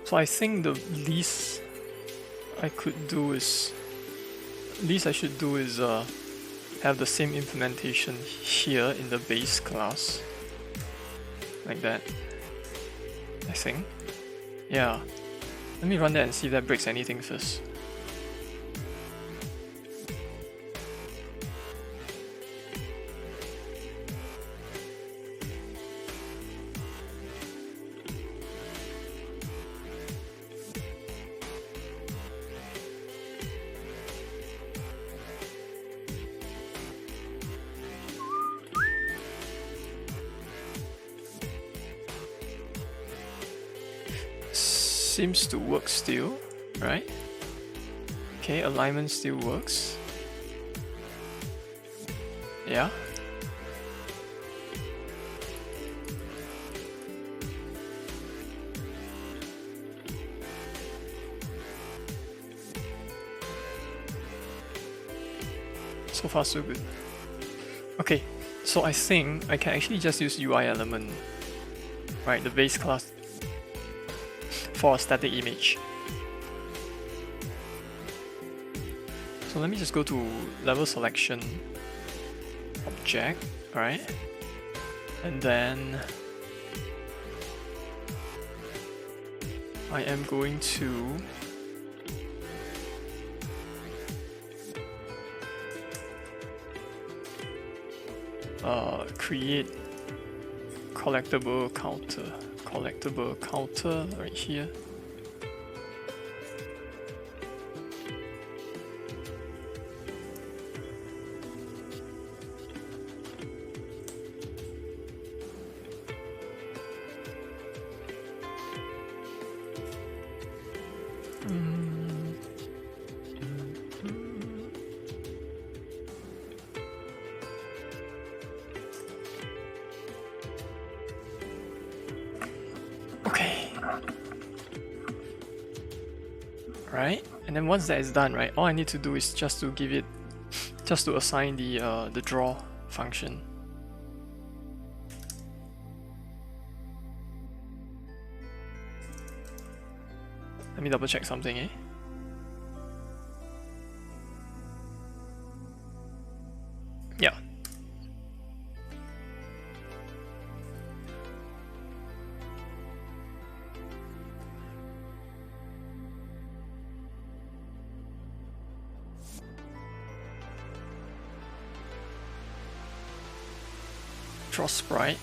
So I think the least I should do is have the same implementation here in the base class, like that. I think, yeah. Let me run that and see if that breaks anything first. Seems to work still, right? Okay, alignment still works. Yeah. So far so good. Okay, so I think I can actually just use UI element, right, the base class, for a static image. So let me just go to level selection, object, alright, and then I am going to create collectible counter right here. Right, and then once that is done, right, all I need to do is just to assign the draw function. Let me double check something, eh? Yeah. Draw sprite.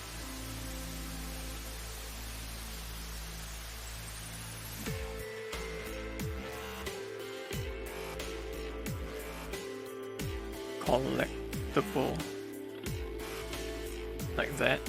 Collectible. Like that.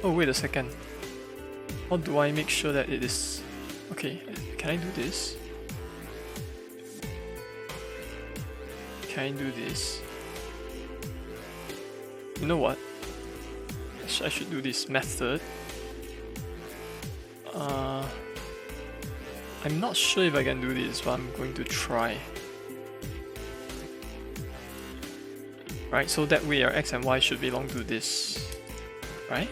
Oh, wait a second. How do I make sure that it is... Okay, can I do this? Can I do this? You know what? I should do this method. I'm not sure if I can do this, but I'm going to try. Right, so that way our x and y should belong to this, right?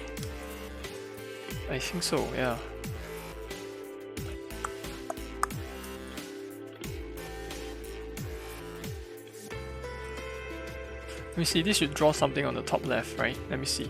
I think so, yeah. Let me see, this should draw something on the top left, right? Let me see.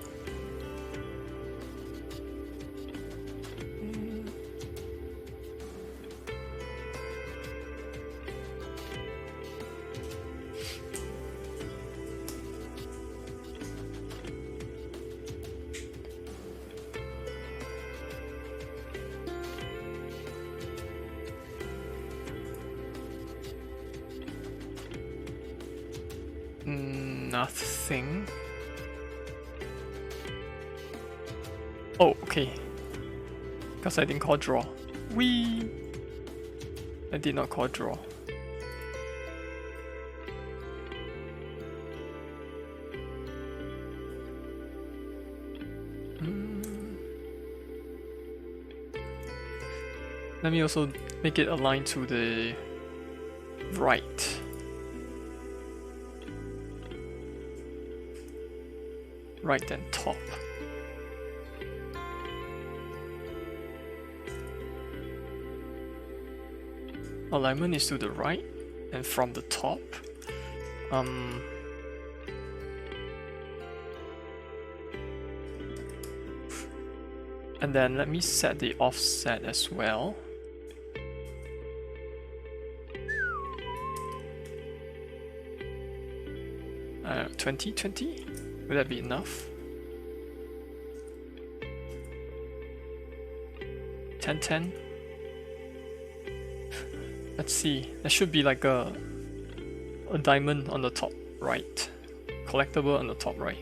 Nothing. Oh, okay. Because I didn't call draw. Whee! I did not call draw. Let me also make it align to the right. Right then top. Alignment is to the right and from the top. And then let me set the offset as well. Uh, 20. Would that be enough? 10. Let's see. There should be like a diamond on the top right. Collectible on the top right.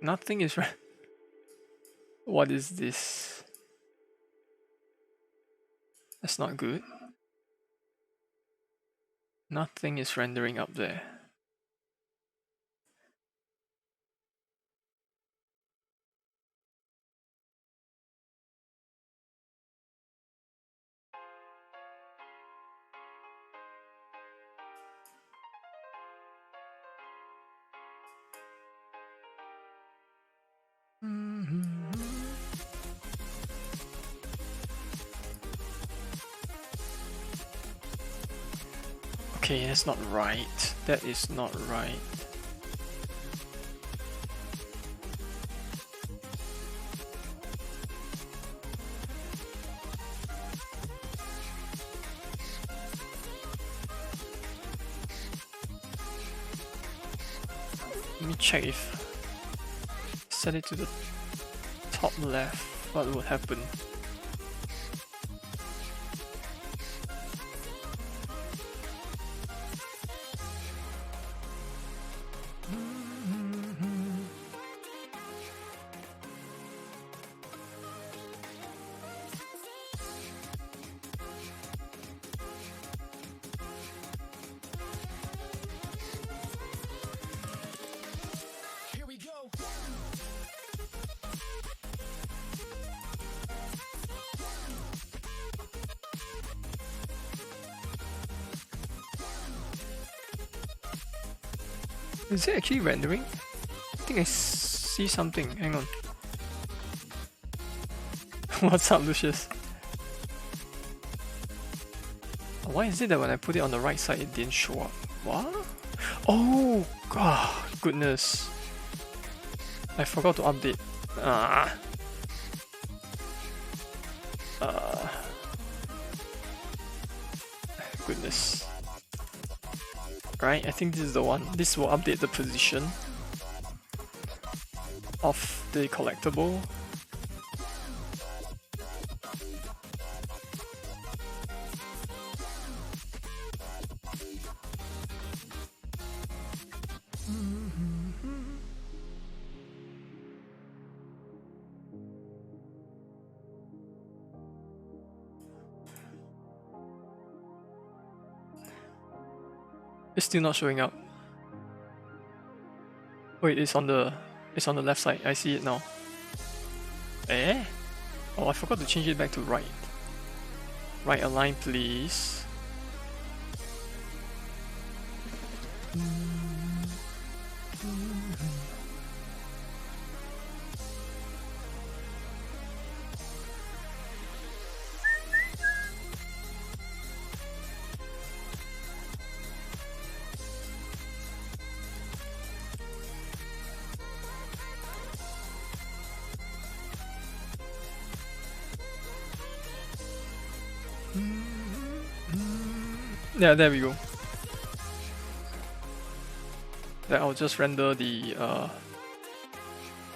Nothing is right. What is this? That's not good. Nothing is rendering up there. Okay, that's not right. That is not right. Let me check if set it to the top left, what would happen? Is it actually rendering? I think I see something. Hang on. What's up, Lucius? Why is it that when I put it on the right side, it didn't show up? What? Oh, God, goodness. I forgot to update. Goodness. Right, I think this is the one. This will update the position of the collectible. it's still not showing up. Wait, it's on the left side. I see it now. Eh? Oh, I forgot to change it back to right. Right align, please. Yeah, there we go. Then I'll just render the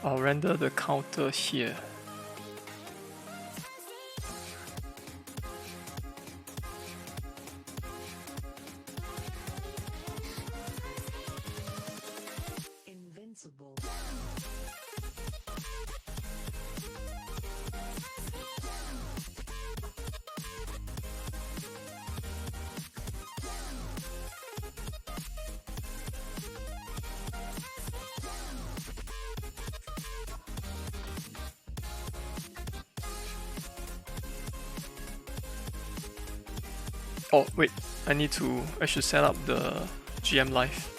I'll render the counter here. Invincible. Oh wait, I should set up the GM live.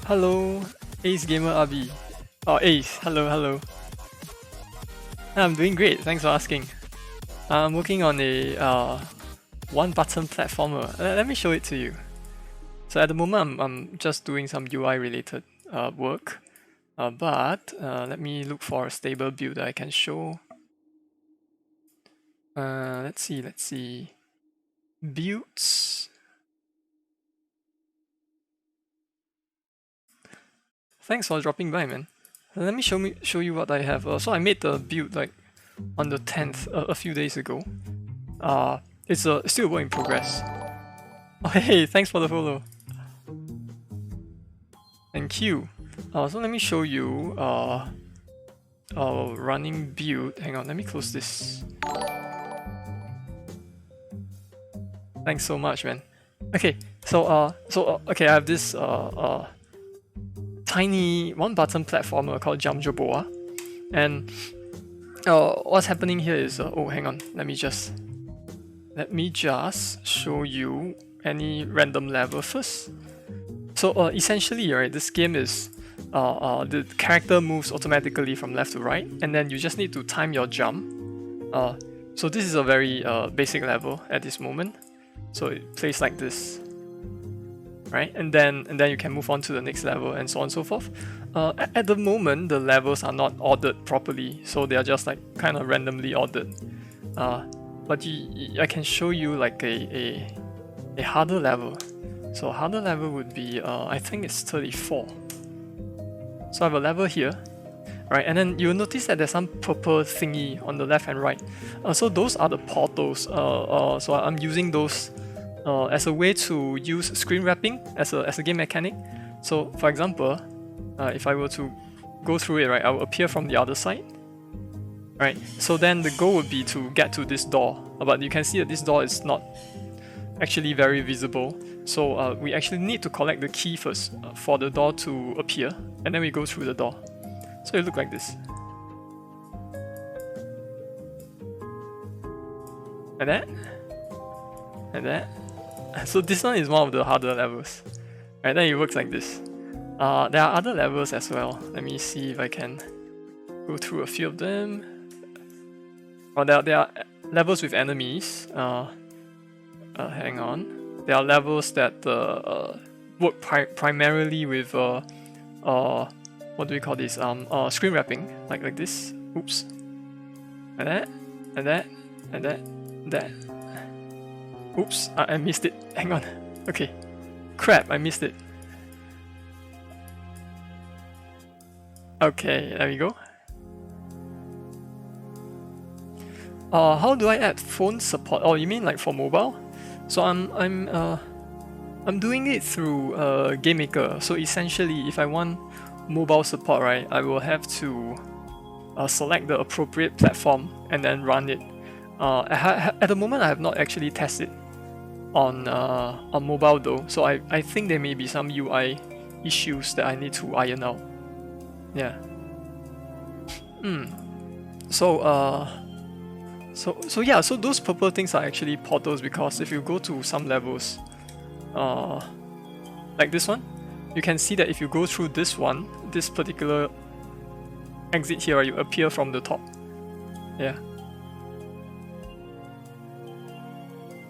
Hello, Ace Gamer Abi. Oh, Ace, hello. I'm doing great, thanks for asking. I'm working on a one-button platformer. Let me show it to you. So at the moment, I'm just doing some UI related work, but let me look for a stable build that I can show. Let's see. Builds. Thanks for dropping by, man. Let me show you what I have. So I made the build like on the 10th, a few days ago. It's still a work in progress. Oh, hey, thanks for the follow. Thank you. So let me show you running build. Hang on, let me close this. Thanks so much, man. Okay, so okay, I have this tiny one-button platformer called Jamjoboa, and what's happening here is oh, hang on, let me just show you any random level first. So essentially, right, this game is the character moves automatically from left to right, and then you just need to time your jump. So this is a very basic level at this moment. So it plays like this, right? And then you can move on to the next level and so on and so forth. At the moment, the levels are not ordered properly, so they are just like kind of randomly ordered. But I can show you like a harder level. So harder level would be I think it's 34. So I have a level here, right? And then you'll notice that there's some purple thingy on the left and right. So those are the portals. So I'm using those as a way to use screen wrapping as a game mechanic. So for example, if I were to go through it, right, I will appear from the other side, right? So then the goal would be to get to this door, but you can see that this door is not actually very visible. So we actually need to collect the key first for the door to appear, and then we go through the door. So it looks like this. And that. And that. So this one is one of the harder levels. Right, then it works like this. There are other levels as well. Let me see if I can go through a few of them. There are levels with enemies. Hang on. There are levels that work primarily with what do we call this? Screen wrapping, like this. Oops. And that, and that, and that, and that. Oops, I missed it. Hang on. Okay. Crap, I missed it. Okay, there we go. How do I add phone support? Oh, you mean like for mobile? So I'm doing it through GameMaker. So essentially, if I want mobile support, right, I will have to select the appropriate platform and then run it. At the moment, I have not actually tested on mobile though, so I think there may be some UI issues that I need to iron out. Yeah. So yeah, so those purple things are actually portals, because if you go to some levels, like this one, you can see that if you go through this one, this particular exit here, you appear from the top. Yeah.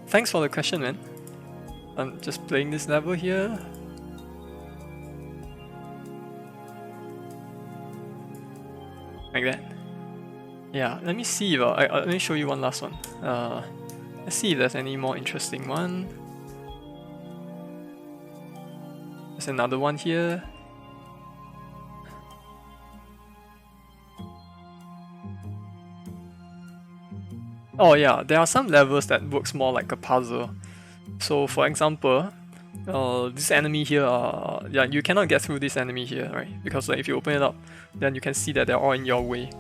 Thanks for the question, man. I'm just playing this level here. Like that. Yeah, let me see if let me show you one last one. Let's see if there's any more interesting one. There's another one here. Oh yeah, there are some levels that works more like a puzzle. So for example, this enemy here, yeah, you cannot get through this enemy here, right? Because like, if you open it up, then you can see that they're all in your way.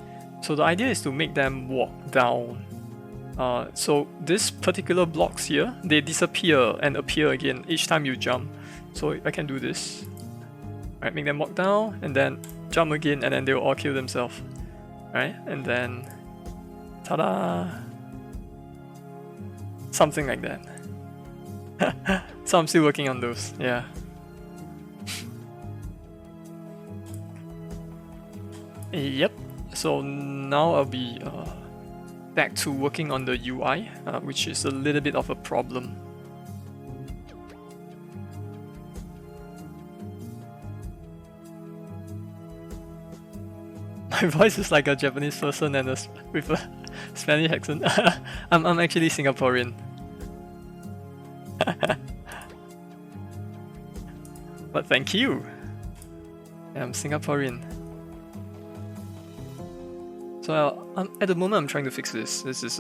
So the idea is to make them walk down. So this particular blocks here, they disappear and appear again each time you jump. So I can do this. Right, make them walk down and then jump again, and then they'll all kill themselves. Right, and then ta-da! Something like that. So I'm still working on those, yeah. Yep, so now I'll be back to working on the UI, which is a little bit of a problem. My voice is like a Japanese person and with a Spanish accent. I'm actually Singaporean. But thank you. I'm Singaporean. So at the moment I'm trying to fix this. This is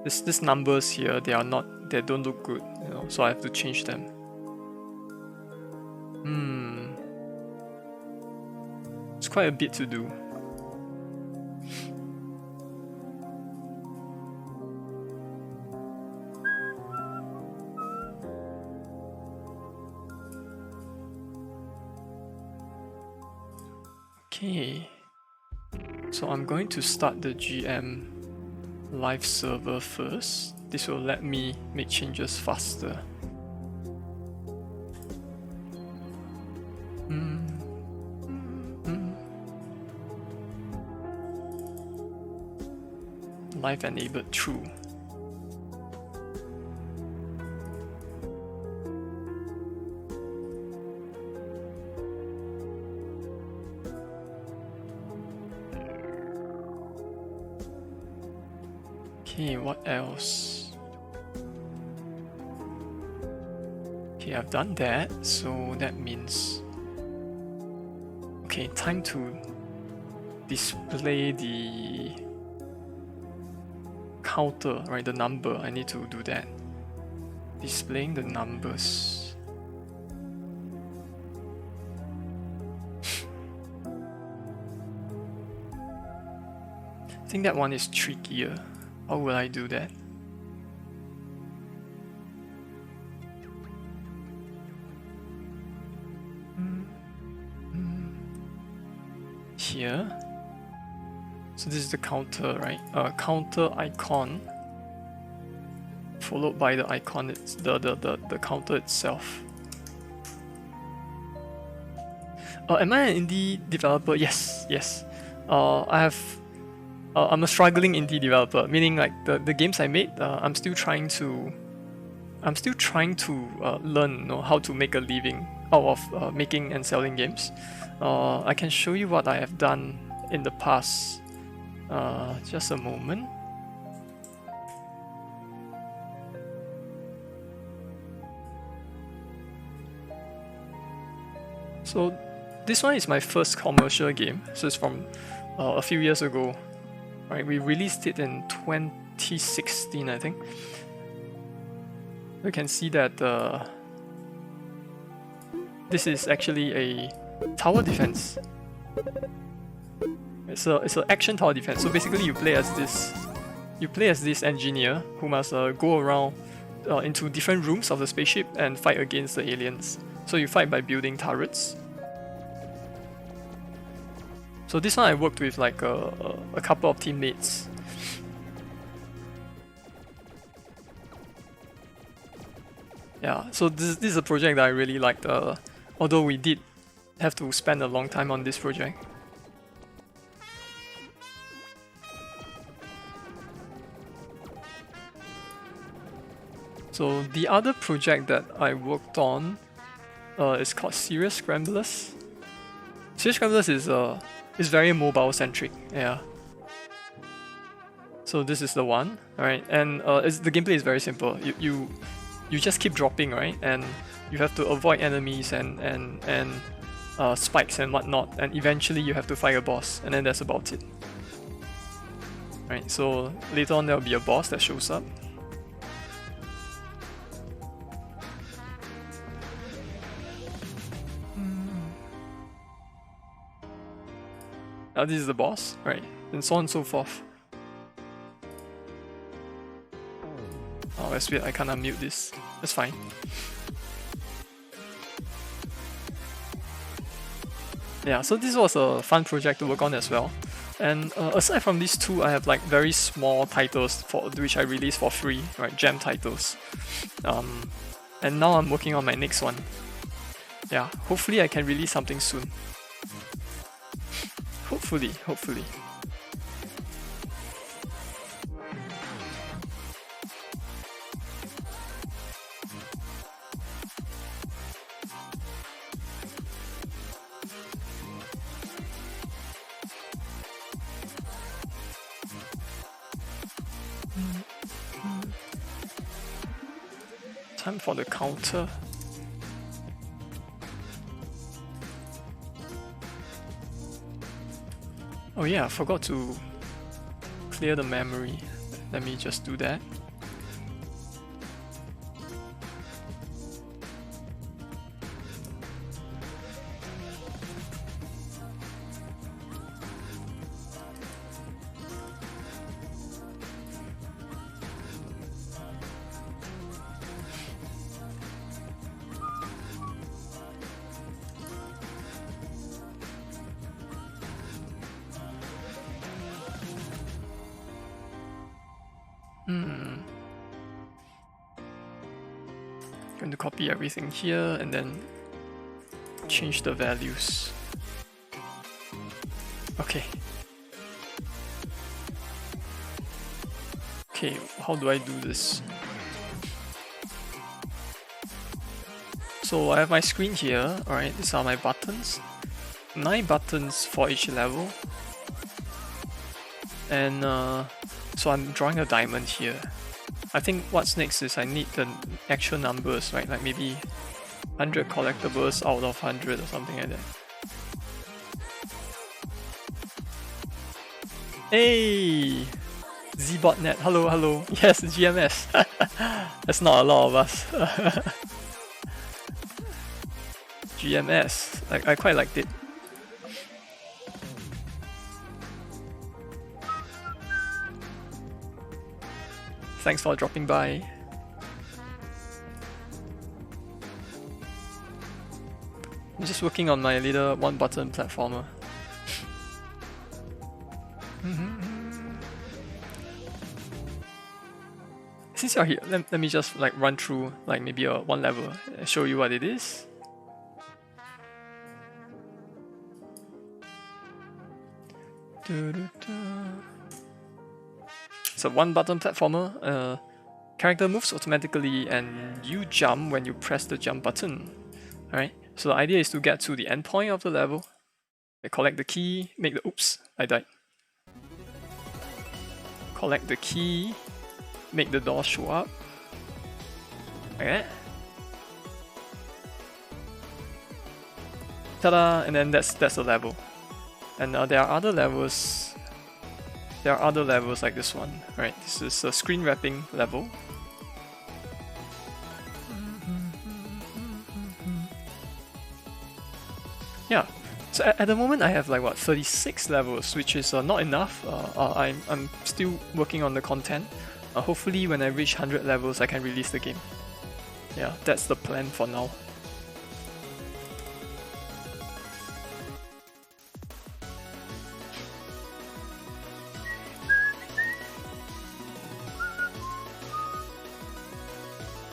this numbers here, they don't look good, you know, so I have to change them. It's quite a bit to do. Okay, so I'm going to start the GM live server first. This will let me make changes faster. Live enabled true. Okay, what else? Okay, I've done that, so that means... Okay, time to display the counter, right, the number. I need to do that. Displaying the numbers. I think that one is trickier. How will I do that? Here. So this is the counter, right? Counter icon followed by the icon, it's the counter itself. Am I an indie developer? Yes. I'm a struggling indie developer, meaning like the games I made, I'm still trying to learn, you know, how to make a living out of making and selling games. I can show you what I have done in the past. Just a moment. So this one is my first commercial game, so it's from a few years ago. Right, we released it in 2016, I think. You can see that this is actually a tower defense. It's an action tower defense. So basically, you play as this engineer who must go around into different rooms of the spaceship and fight against the aliens. So you fight by building turrets. So this one I worked with like a couple of teammates. Yeah, so this is a project that I really liked, although we did have to spend a long time on this project. So the other project that I worked on is called Serious Scramblers. Serious Scramblers is very mobile centric, yeah. So this is the one, alright, and the gameplay is very simple. You just keep dropping, right, and you have to avoid enemies and spikes and whatnot, and eventually you have to fight a boss, and then that's about it. Right, so later on there'll be a boss that shows up. Now this is the boss, right, and so on and so forth. Oh, that's weird, I can't unmute this. That's fine. Yeah, so this was a fun project to work on as well. And aside from these two, I have like very small titles for which I release for free, right? Gem titles. And now I'm working on my next one. Yeah, hopefully I can release something soon. Hopefully. Time for the counter. Oh yeah, I forgot to clear the memory. Let me just do that. Going to copy everything here and then change the values. Okay. Okay, how do I do this? So I have my screen here, alright, these are my buttons. 9 buttons for each level. And so I'm drawing a diamond here. I think what's next is I need the actual numbers, right? Like maybe 100 collectibles out of 100 or something like that. Hey! ZBotNet, hello. Yes, GMS. That's not a lot of us. GMS, I quite liked it. Thanks for dropping by. I'm just working on my little one-button platformer. Since you're here, let me just like run through like maybe one level and show you what it is. It's a one-button platformer. Character moves automatically and you jump when you press the jump button. Alright, so the idea is to get to the endpoint of the level. Collect the key, make the... Oops, I died. Collect the key, make the door show up. Like that. Ta-da! And then that's the level. And there are other levels there are other levels like this one, right? This is a screen wrapping level. Yeah, so at the moment I have like what 36 levels, which is not enough. I'm still working on the content. Hopefully when I reach 100 levels I can release the game. Yeah, that's the plan for now.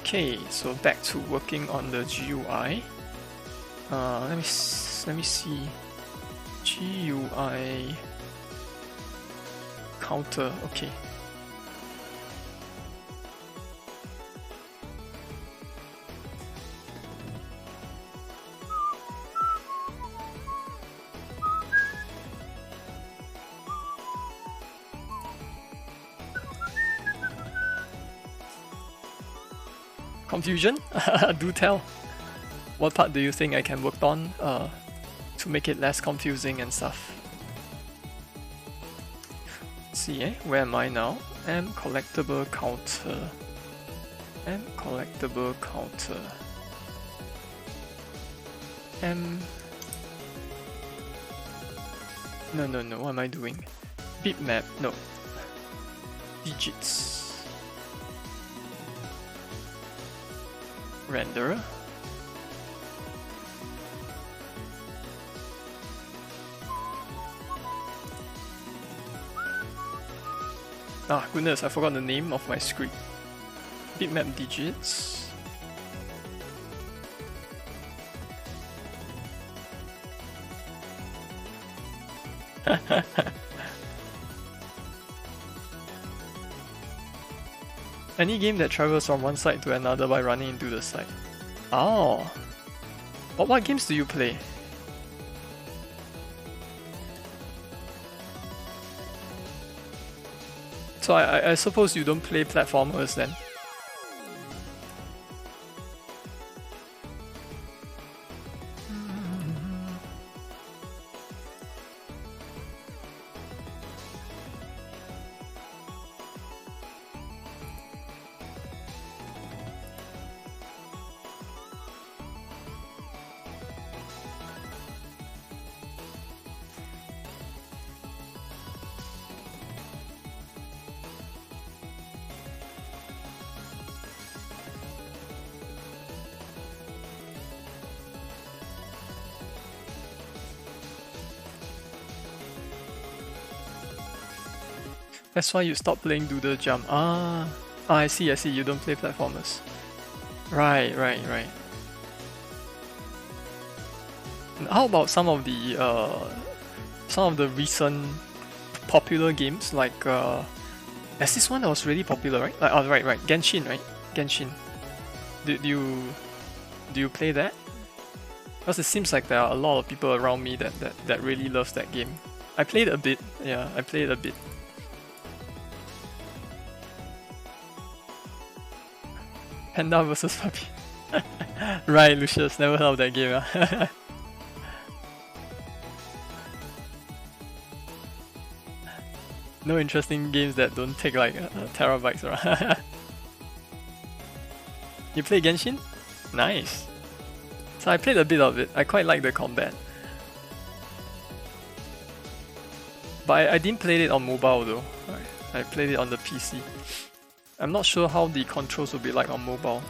Okay, so back to working on the GUI. Let me see. GUI counter. Okay. Confusion? Do tell. What part do you think I can work on to make it less confusing and stuff? Let's see, where am I now? M collectible counter. M collectible counter. M. No, what am I doing? Bitmap, no. Digits. Render. Ah, goodness, I forgot the name of my script. Bitmap digits. Any game that travels from one side to another by running into the side. Oh. What games do you play? So I suppose you don't play platformers then? That's why you stopped playing Doodle Jump. I see, you don't play platformers. Right. And how about some of the recent popular games like there's this one that was really popular, right? Like, right. Genshin, right? Genshin. Do you play that? Because it seems like there are a lot of people around me that really loves that game. I played a bit. Yeah, I played a bit. Panda versus puppy. Right, Lucius, never heard of that game. No interesting games that don't take like terabytes, right? You play Genshin? Nice. So I played a bit of it. I quite like the combat. But I didn't play it on mobile though. I played it on the PC. I'm not sure how the controls will be like on mobile.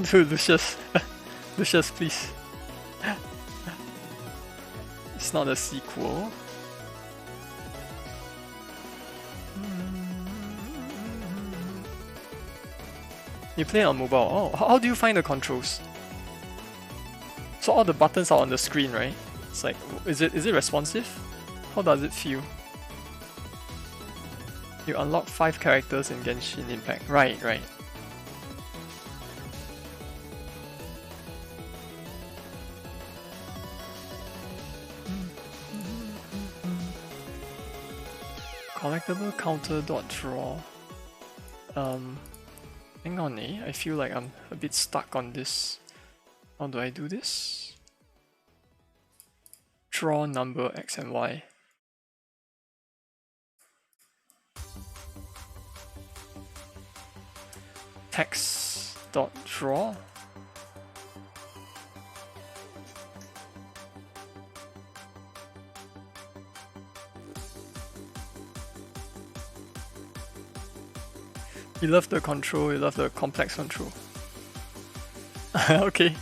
Dude, Lucius, please. It's not a sequel. You play it on mobile. Oh, how do you find the controls? So all the buttons are on the screen, right? It's like, is it responsive? How does it feel? You unlock 5 characters in Genshin Impact. Right. Collectible counter dot draw. Hang on, I feel like I'm a bit stuck on this. How do I do this? Draw number X and Y. Text.draw. You love the control, you love the complex control. Okay.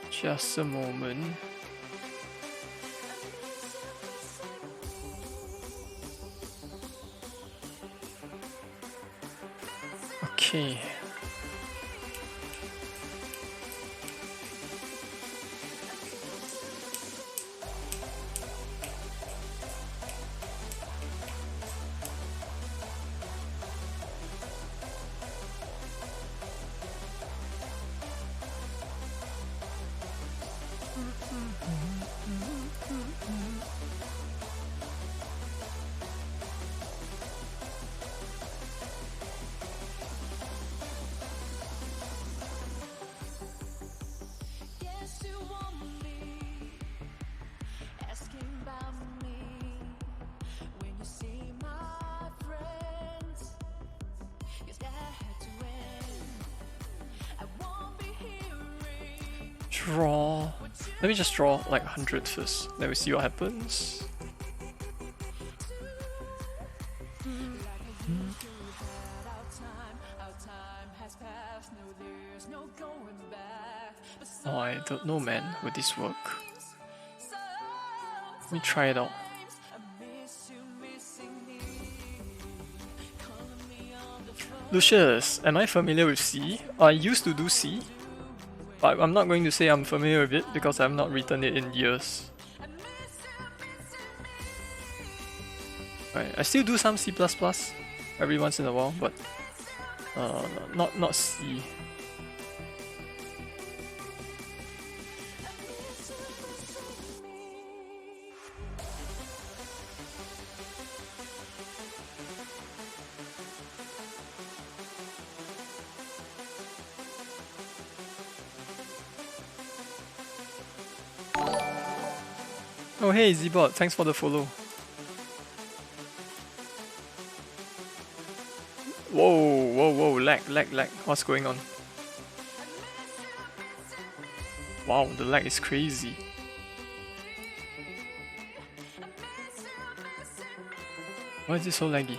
Just a moment. Okay. Draw. Let me just draw like 100 first. Then we see what happens. Oh, I don't know, man. Would this work? Let me try it out. Lucius, am I familiar with C? I used to do C, but I'm not going to say I'm familiar with it because I've not written it in years. Right, I still do some C++ every once in a while, but not C. Oh hey Zbot, thanks for the follow. Whoa, lag. What's going on? Wow, the lag is crazy. Why is it so laggy?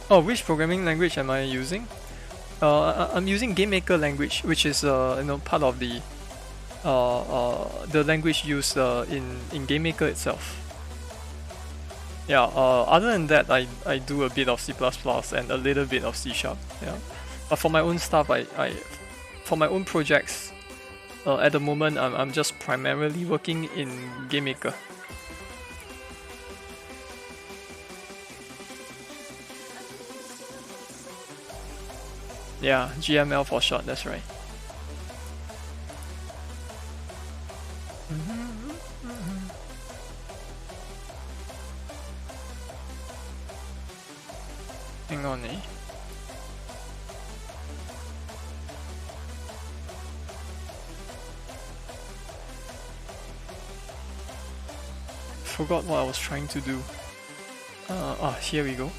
Oh, which programming language am I using? I'm using gamemaker language, which is part of the language used in gamemaker itself. Yeah. Other than that, I do a bit of C++ and a little bit of C#. Yeah. But for my own stuff, for my own projects, at the moment I'm just primarily working in gamemaker. Yeah, GML for short, that's right. Hang on, Forgot what I was trying to do. Here we go.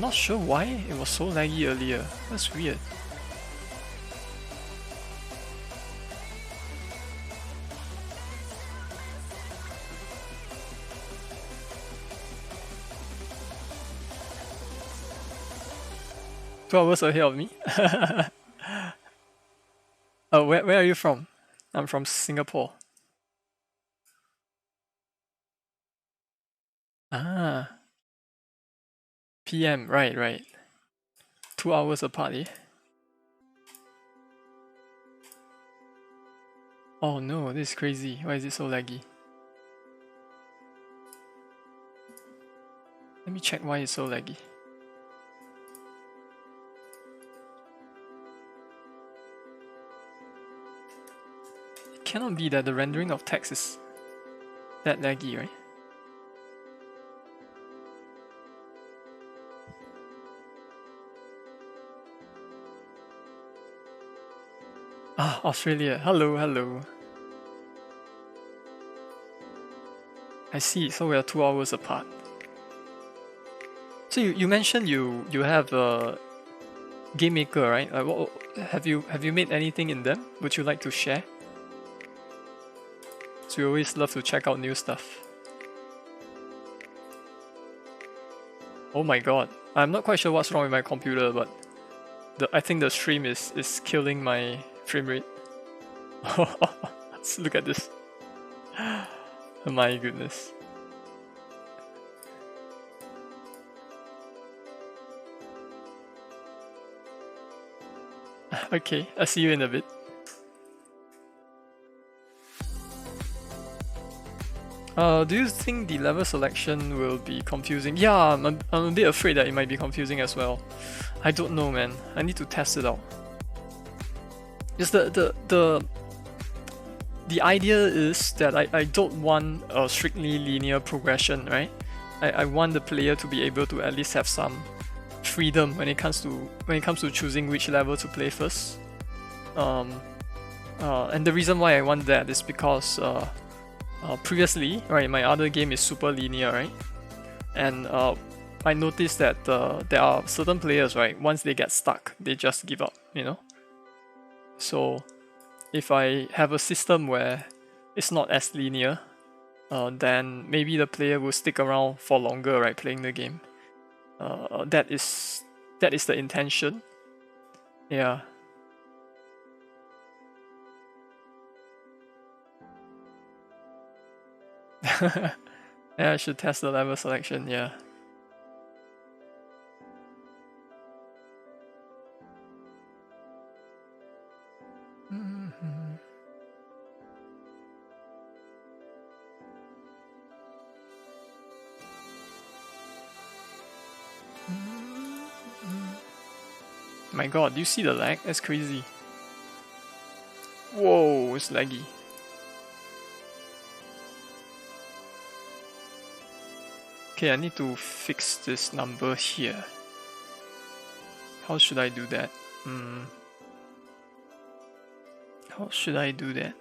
I'm not sure why it was so laggy earlier. That's weird. Two hours ahead of me. Where are you from? I'm from Singapore. Ah, PM, right. 2 hours apart, eh? Oh no, this is crazy. Why is it so laggy? Let me check why it's so laggy. It cannot be that the rendering of text is that laggy, right? Ah, Australia. Hello. I see, so we are 2 hours apart. So you mentioned you have a gamemaker, right? Have you made anything in them? Would you like to share? So we always love to check out new stuff. Oh my god. I'm not quite sure what's wrong with my computer, but I think the stream is killing my frame rate. Let's look at this. Oh my goodness. Okay, I'll see you in a bit. Do you think the level selection will be confusing? Yeah, I'm a bit afraid that it might be confusing as well. I don't know, man. I need to test it out. Just the idea is that I don't want a strictly linear progression, right? I want the player to be able to at least have some freedom when it comes to choosing which level to play first. And the reason why I want that is because previously, right, my other game is super linear, right? And I noticed that there are certain players, right, once they get stuck, they just give up, you know? So if I have a system where it's not as linear, then maybe the player will stick around for longer, right, playing the game. That is the intention. Yeah. Yeah, I should test the level selection, yeah. My god, do you see the lag? That's crazy. Whoa, it's laggy. Okay, I need to fix this number here. How should I do that? How should I do that?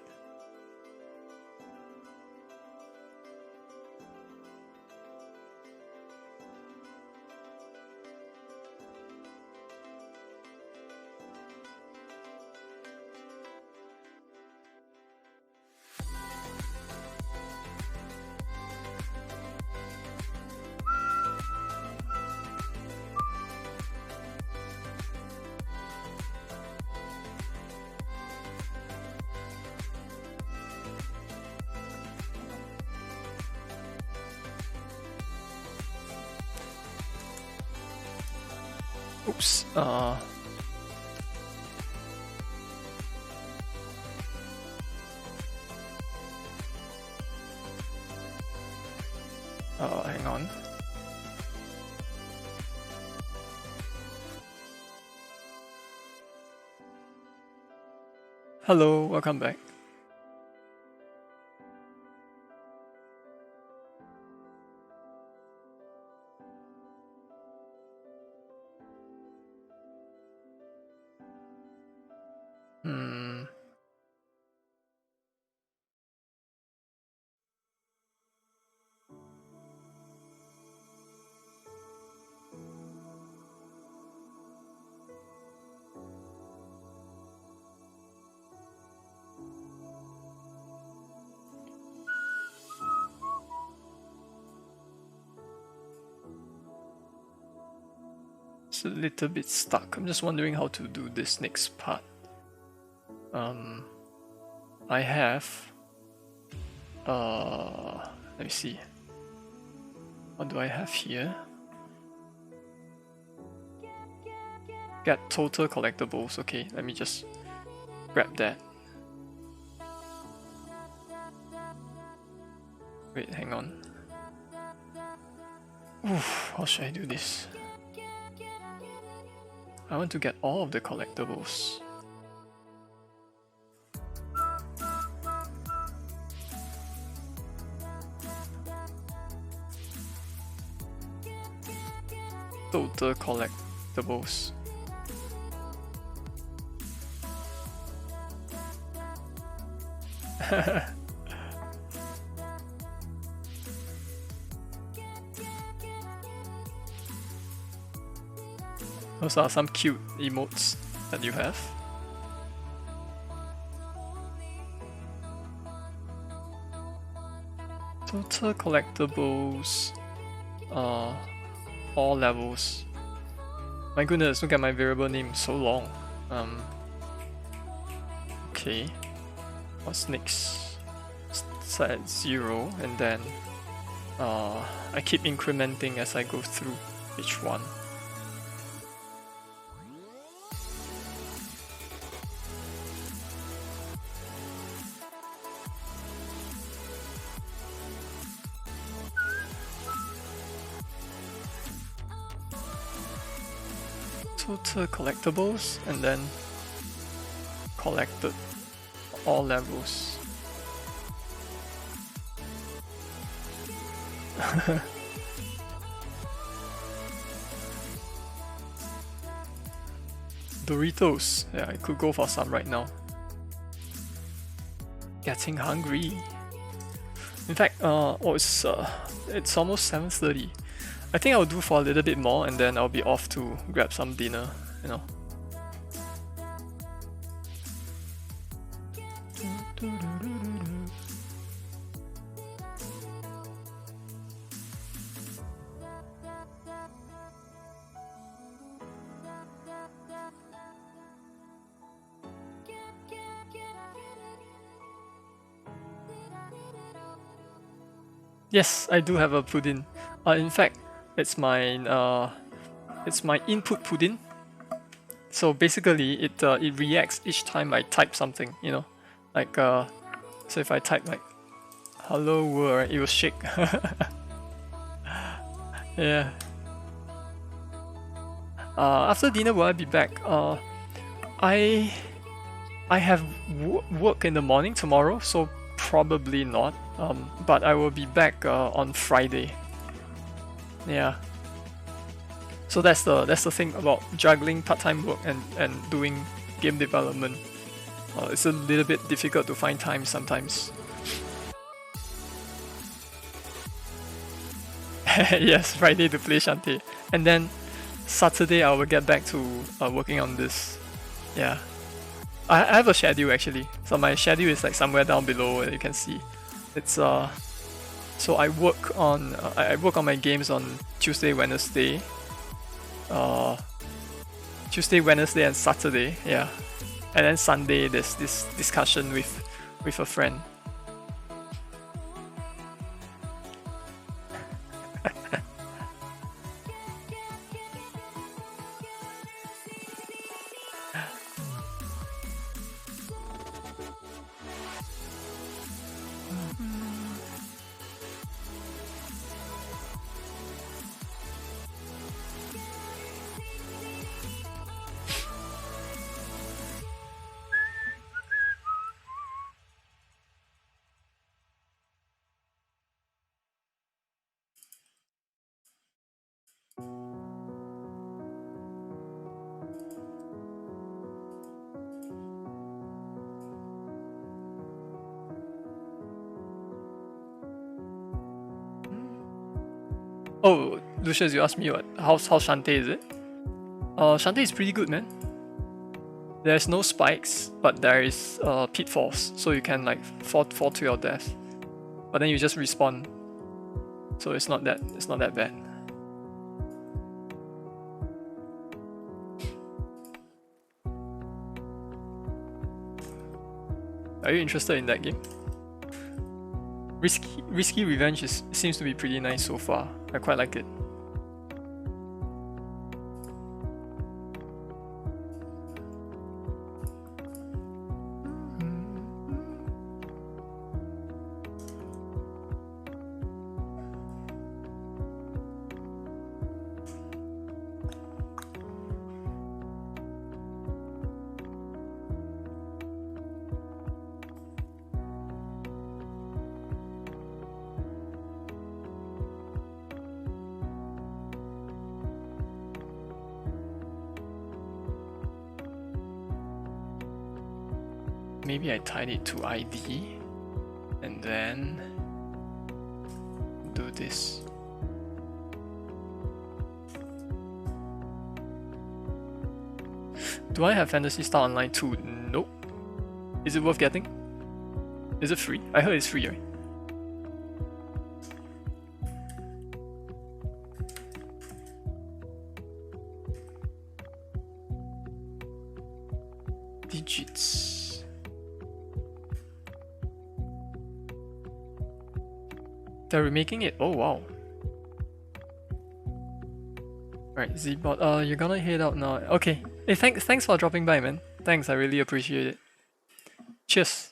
Oops. Hang on. Hello, welcome back. It's a little bit stuck. I'm just wondering how to do this next part. I have let me see. What do I have here? Get total collectibles. Okay, let me just grab that. Wait, hang on. Oof, how should I do this? I want to get all of the collectibles. Total collectibles. Those are some cute emotes that you have. Total collectibles, all levels. My goodness, look at my variable name, so long. Okay, what's next? Set at 0, and then I keep incrementing as I go through each one. Total collectibles, and then collected all levels. Doritos, yeah, I could go for some right now. Getting hungry. In fact, it's almost 7:30. I think I'll do for a little bit more, and then I'll be off to grab some dinner, you know. Yes, I do have a pudding. In fact, it's my input pudding. So basically, it reacts each time I type something. You know, like so if I type like "hello world," it will shake. Yeah. After dinner, will I be back? I have work in the morning tomorrow, so probably not. But I will be back on Friday. Yeah. So that's the thing about juggling part-time work and doing game development. It's a little bit difficult to find time sometimes. Yes, Friday to play Shantae, and then Saturday I will get back to working on this. Yeah, I have a schedule actually. So my schedule is like somewhere down below, you can see. It's so I work on my games on Tuesday, Wednesday, and Saturday. Yeah, and then Sunday there's this discussion with a friend. Oh, Lucius, you asked me what? How's Shantae, is it? Shantae is pretty good, man. There's no spikes, but there is pitfalls, so you can like fall to your death. But then you just respawn. So it's not that bad. Are you interested in that game? Risky Revenge seems to be pretty nice so far. I quite like it. Maybe I tied it to ID and then do this. Do I have Fantasy Star Online 2? Nope. Is it worth getting? Is it free? I heard it's free, right? Digits. They're remaking it. Oh wow. Alright, Zbot, you're gonna head out now. Okay. Hey, thanks for dropping by, man. Thanks, I really appreciate it. Cheers.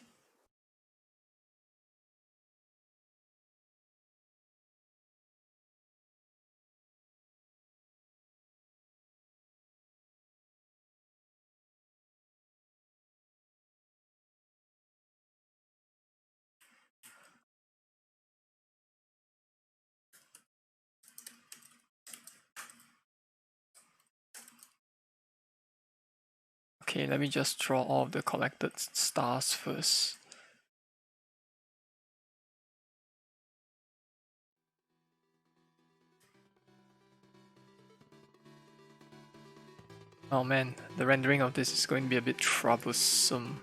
Okay, let me just draw all of the collected stars first. Oh man, the rendering of this is going to be a bit troublesome.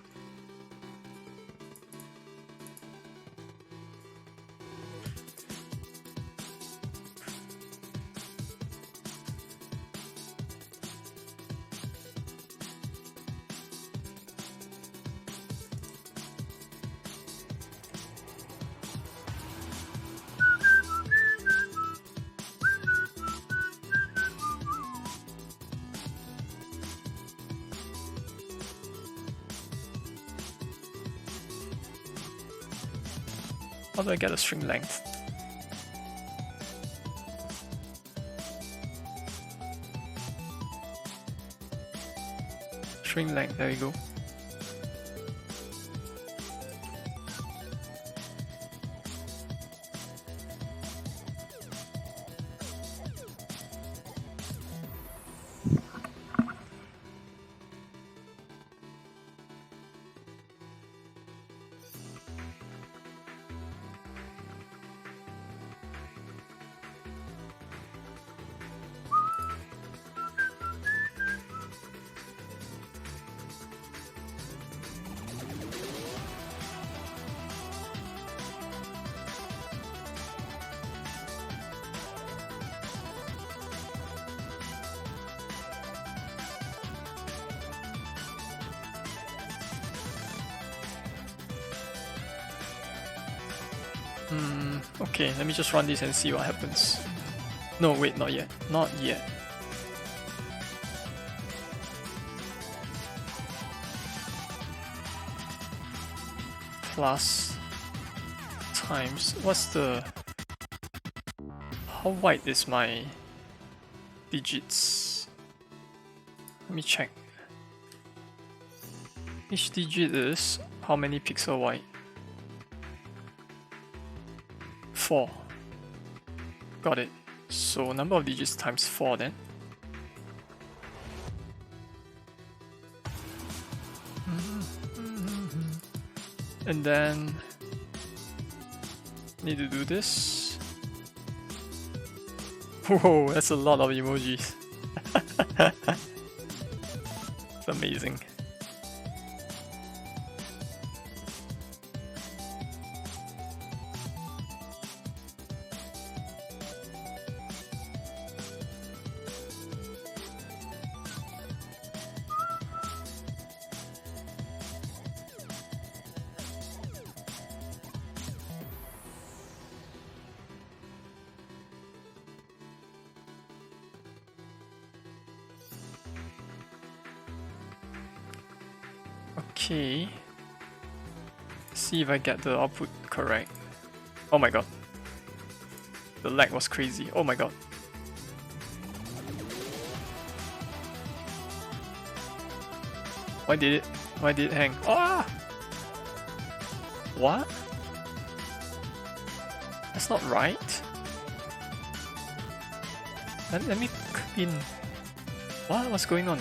How do I get a string length? String length, there we go. Okay, let me just run this and see what happens. No, wait, not yet. Not yet. Plus times, what's the... How wide is my digits? Let me check. Each digit is how many pixel wide? 4. Got it. So number of digits times 4 then. And then need to do this. Whoa, that's a lot of emojis. It's amazing. Okay. See if I get the output correct. Oh my god. The lag was crazy. Oh my god. Why did it hang? Ah! What? That's not right. Let me clean. What? What's going on?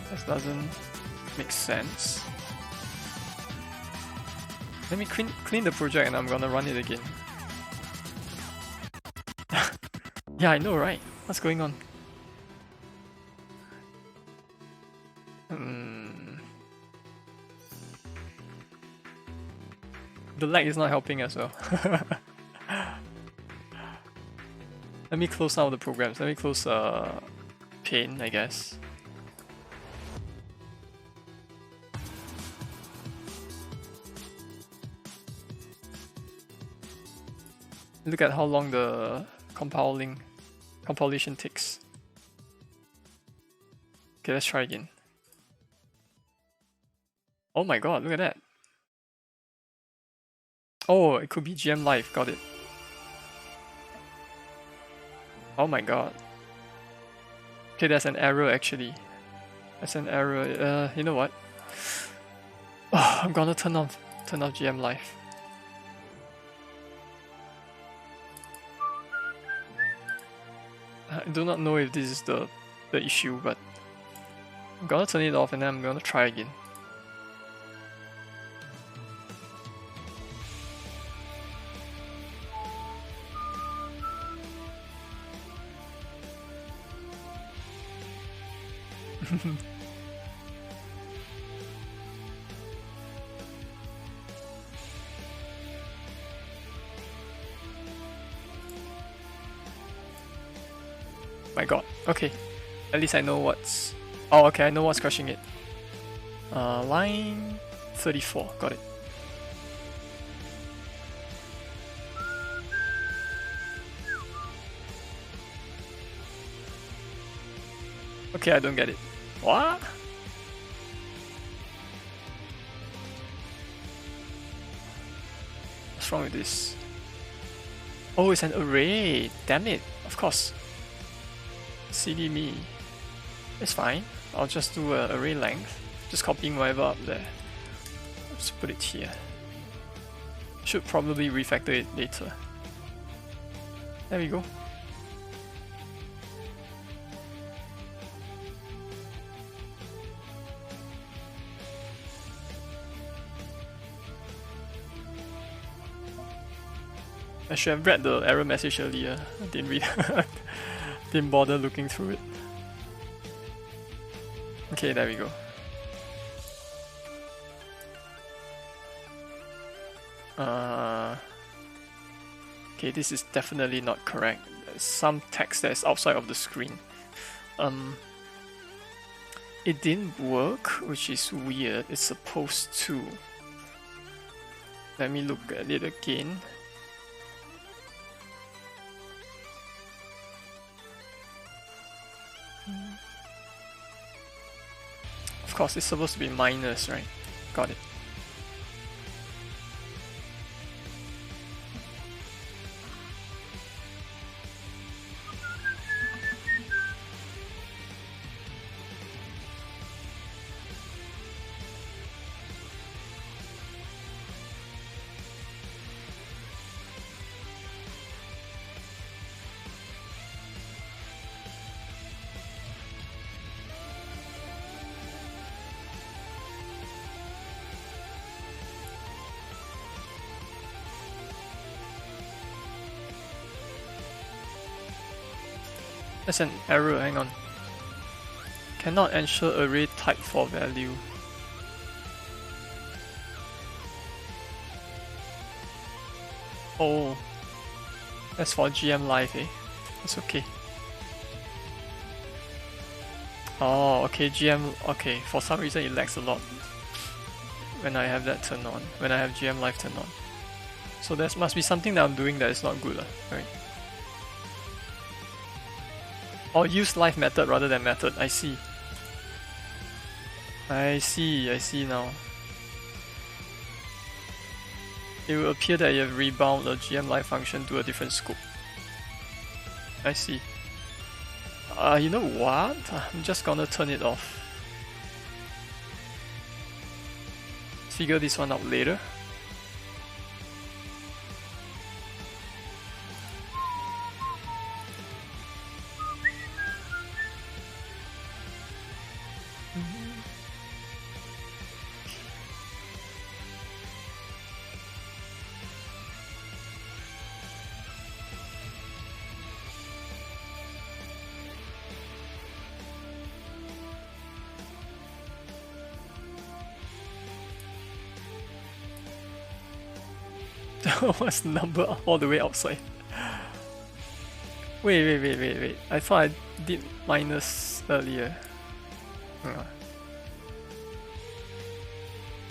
This doesn't make sense. Let me clean the project and I'm gonna run it again. Yeah, I know, right? What's going on? The lag is not helping as well. Let me close some of the programs. Let me close Paint, I guess. Look at how long the compilation takes. Okay, let's try again. Oh my god, look at that. Oh, it could be GM Live, got it. Oh my god. Okay, there's an error actually. There's an error. You know what? Oh, I'm gonna turn off GM Live. I do not know if this is the issue, but I'm gonna turn it off and then I'm gonna try again. My god. Okay. At least I know what's... Oh, okay, I know what's crushing it. Line 34. Got it. Okay, I don't get it. What? What's wrong with this? Oh, it's an array. Damn it. Of course. Silly me. It's fine. I'll just do an array length. Just copying whatever up there. Let's put it here. Should probably refactor it later. There we go. I should have read the error message earlier. I didn't read. Didn't bother looking through it. Okay, there we go. Okay, this is definitely not correct. There's some text that is outside of the screen. It didn't work, which is weird. It's supposed to. Let me look at it again. Of course, it's supposed to be minus, right? Got it. That's an error, hang on. Cannot ensure array type for value. Oh, that's for GM Live, eh? It's okay. Oh, okay, GM, okay, for some reason it lags a lot when I have that turned on, when I have GM Live turned on. So there must be something that I'm doing that is not good, right? Or use live method rather than method. I see. I see now. It will appear that you have rebound the GM live function to a different scope. I see. You know what? I'm just gonna turn it off. Figure this one out later. What's the number all the way outside? Wait. I thought I did minus earlier.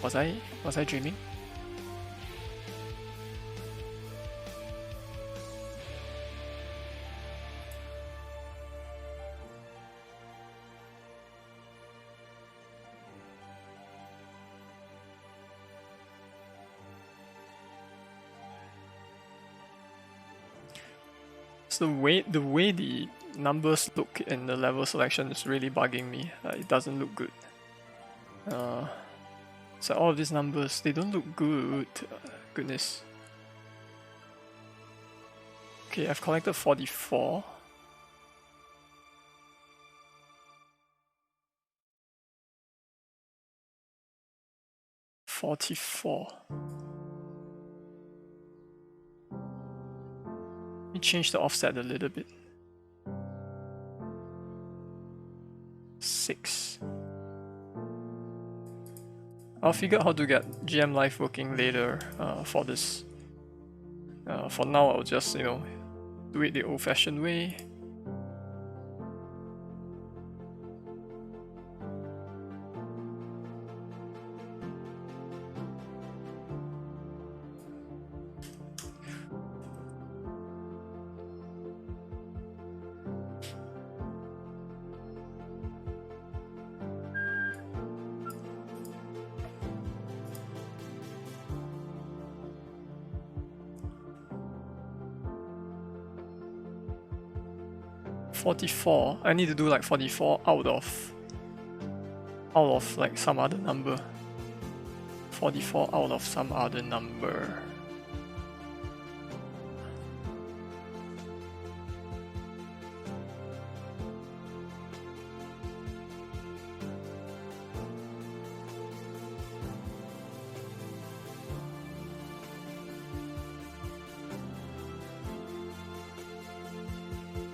Was I dreaming? So the way the numbers look in the level selection is really bugging me. It doesn't look good. So all of these numbers, they don't look good. Goodness. Okay, I've collected 44. Let me change the offset a little bit. 6. I'll figure out how to get GM Live working later for this. For now, I'll just, do it the old-fashioned way. $44. I need to do like 44 out of like some other number. 44 out of some other number.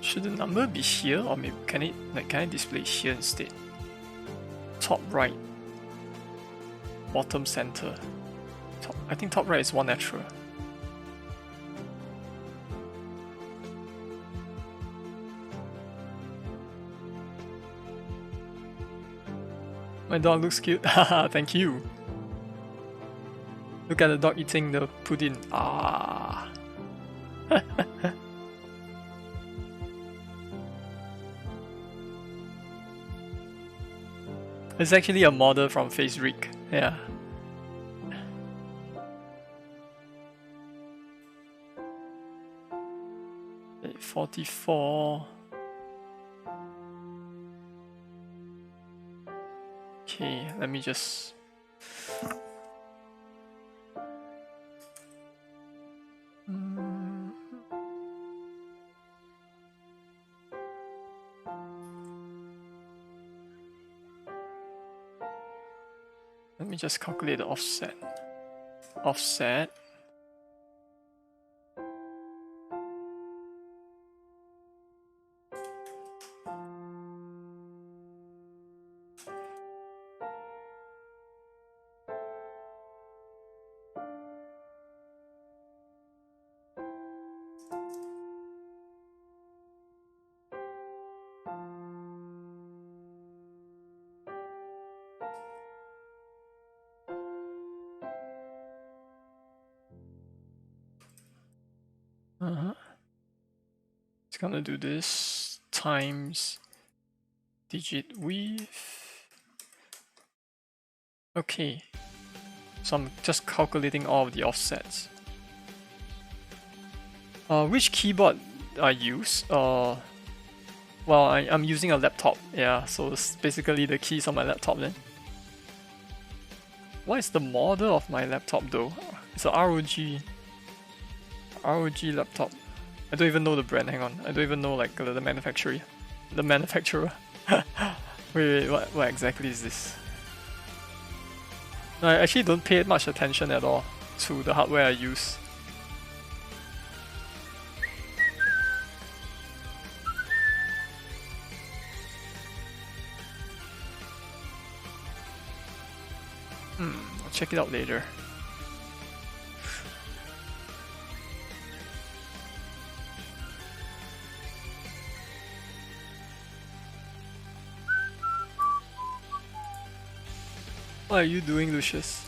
Should the number be here, or maybe can I display here instead? Top right, bottom center. I think top right is one natural. My dog looks cute. Haha, thank you. Look at the dog eating the pudding. Ah. It's actually a model from FaceRig, yeah. Okay, 44. Okay, let me just... Let me just calculate the offset. Offset. It's gonna do this times digit width. Okay, so I'm just calculating all of the offsets. Which keyboard I use? Well, I'm using a laptop, yeah, so it's basically the keys on my laptop then. What is the model of my laptop though? It's a ROG laptop. I don't even know the brand, hang on. I don't even know like the manufacturer. The manufacturer. wait, what exactly is this? No, I actually don't pay much attention at all to the hardware I use. I'll check it out later. What are you doing, Lucius?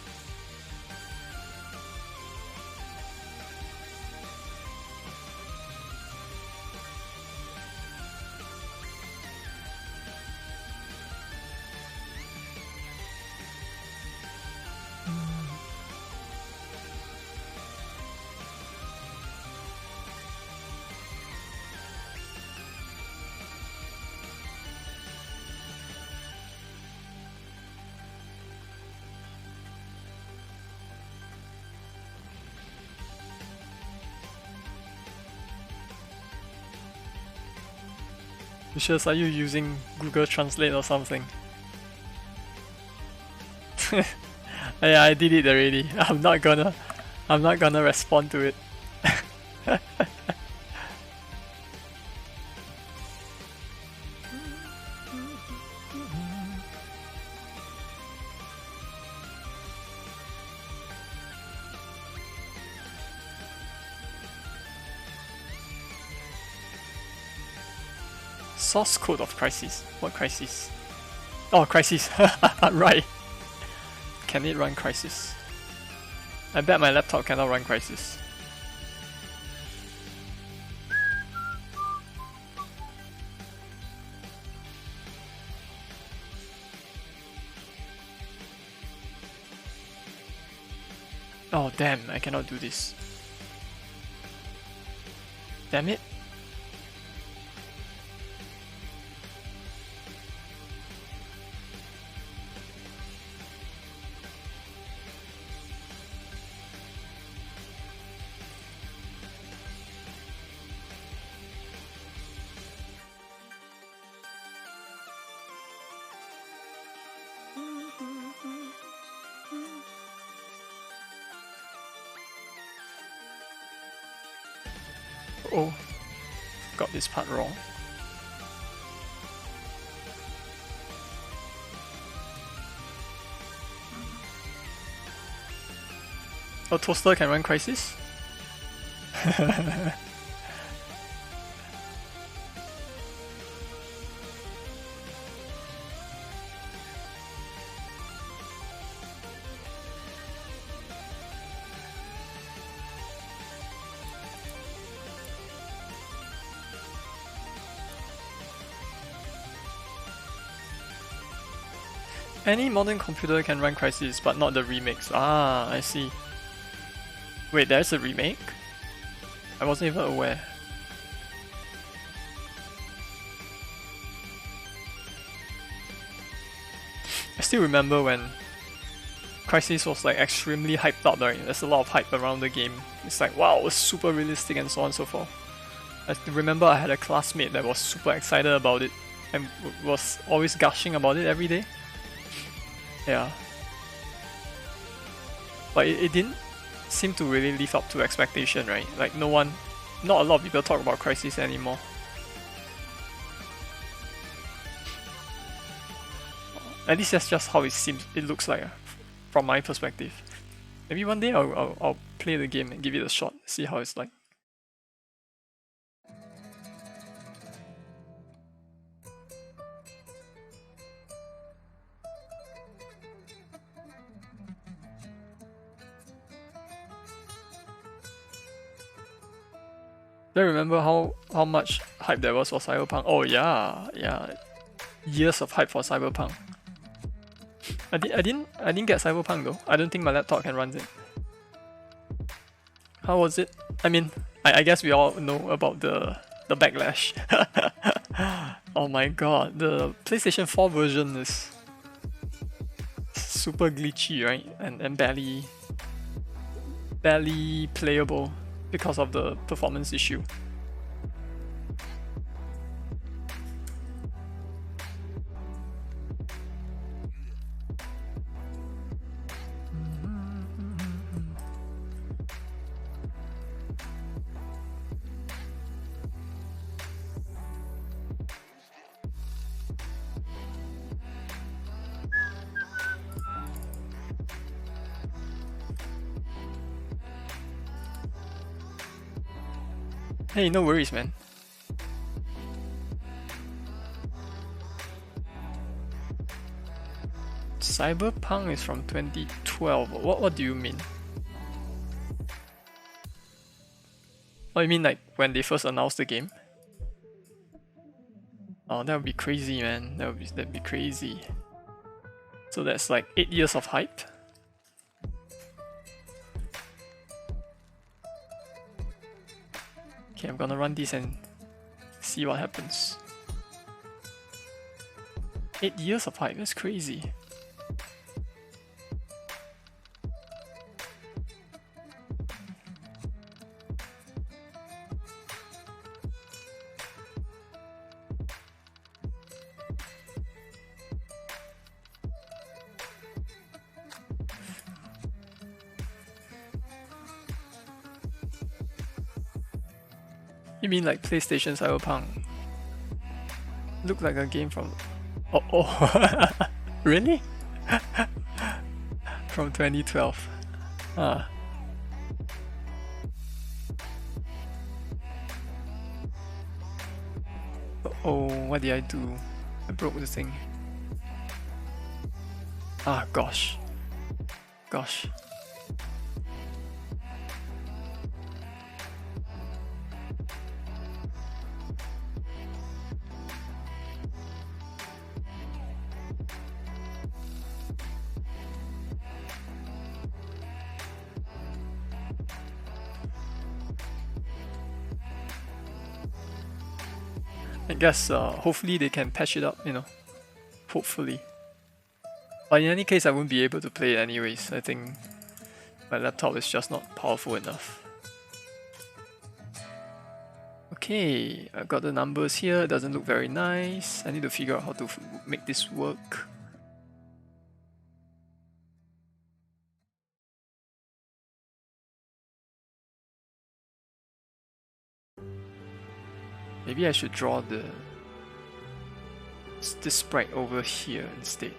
Lucius, are you using Google Translate or something? Yeah, I did it already. I'm not gonna respond to it. Source code of Crisis. What Crisis? Oh, Crisis. Right. Can it run Crisis? I bet my laptop cannot run Crisis. Oh damn, I cannot do this. Damn it. Oh, got this part wrong. Oh, Toaster can run Crisis? Any modern computer can run Crisis, but not the remakes. Ah, I see. Wait, there's a remake? I wasn't even aware. I still remember when Crisis was like extremely hyped up, right? There's a lot of hype around the game. It's like, wow, it's super realistic and so on and so forth. I remember I had a classmate that was super excited about it and was always gushing about it every day. Yeah. But it didn't seem to really live up to expectation, right? Like not a lot of people talk about Crisis anymore. At least that's just how it looks like from my perspective. Maybe one day I'll play the game and give it a shot, see how it's like. Do you remember how much hype there was for Cyberpunk? Oh yeah, years of hype for Cyberpunk. I didn't get Cyberpunk though. I don't think my laptop can run it. How was it? I mean, I guess we all know about the backlash. Oh my god, the PlayStation 4 version is super glitchy, right? And barely playable because of the performance issue. Hey, no worries, man. Cyberpunk is from 2012. What do you mean? Oh, you mean like when they first announced the game? Oh, that would be crazy, man. That'd be crazy. So that's like 8 years of hype. Okay, I'm gonna run this and see what happens. 8 years of hype, that's crazy. You mean like PlayStation Cyberpunk? Look like a game from... Oh. Really? From 2012. Ah. Oh, what did I do? I broke the thing. Ah, gosh. Gosh. I guess hopefully they can patch it up, you know. Hopefully. But in any case, I won't be able to play it anyways. I think my laptop is just not powerful enough. Okay, I got the numbers here. It doesn't look very nice. I need to figure out how to make this work. Maybe I should draw this sprite over here instead.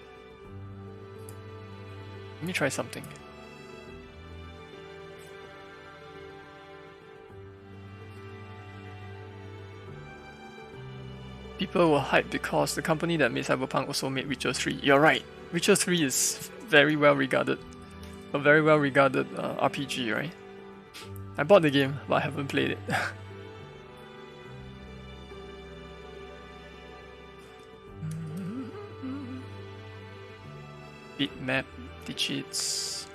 Let me try something. People were hyped because the company that made Cyberpunk also made Witcher 3. You're right. Witcher 3 is very well regarded. A very well regarded RPG, right? I bought the game, but I haven't played it. Bitmap digits.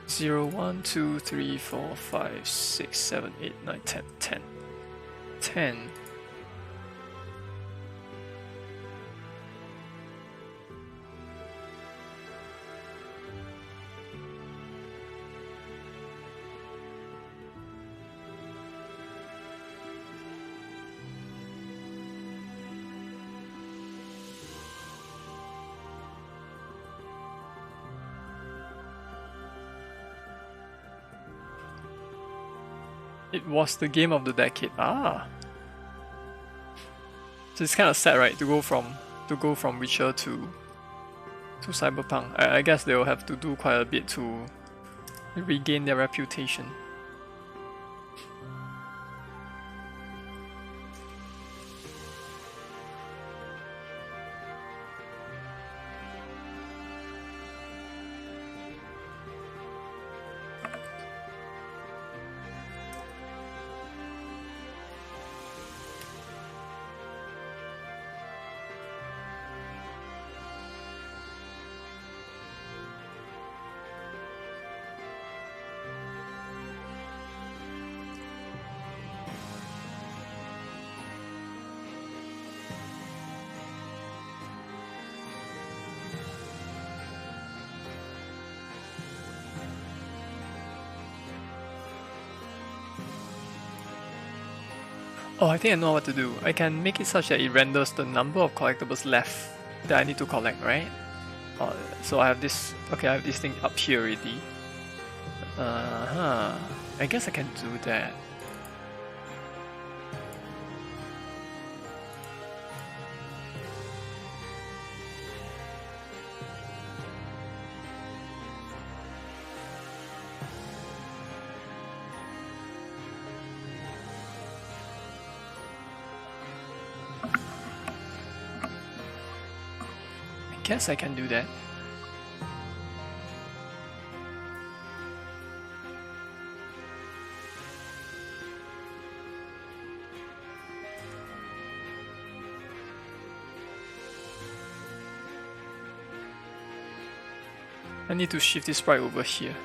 Zero, 1, 2, 3, 4, 5, 6, 7, 8, 9, 10, 10. 10. It was the game of the decade. Ah. So it's kind of sad, right? To go from Witcher to Cyberpunk. I guess they'll have to do quite a bit to regain their reputation. Oh, I think I know what to do. I can make it such that it renders the number of collectibles left that I need to collect, right? So I have this. Okay, I have this thing up here already. I guess I can do that. I guess I can do that. I need to shift this sprite over here.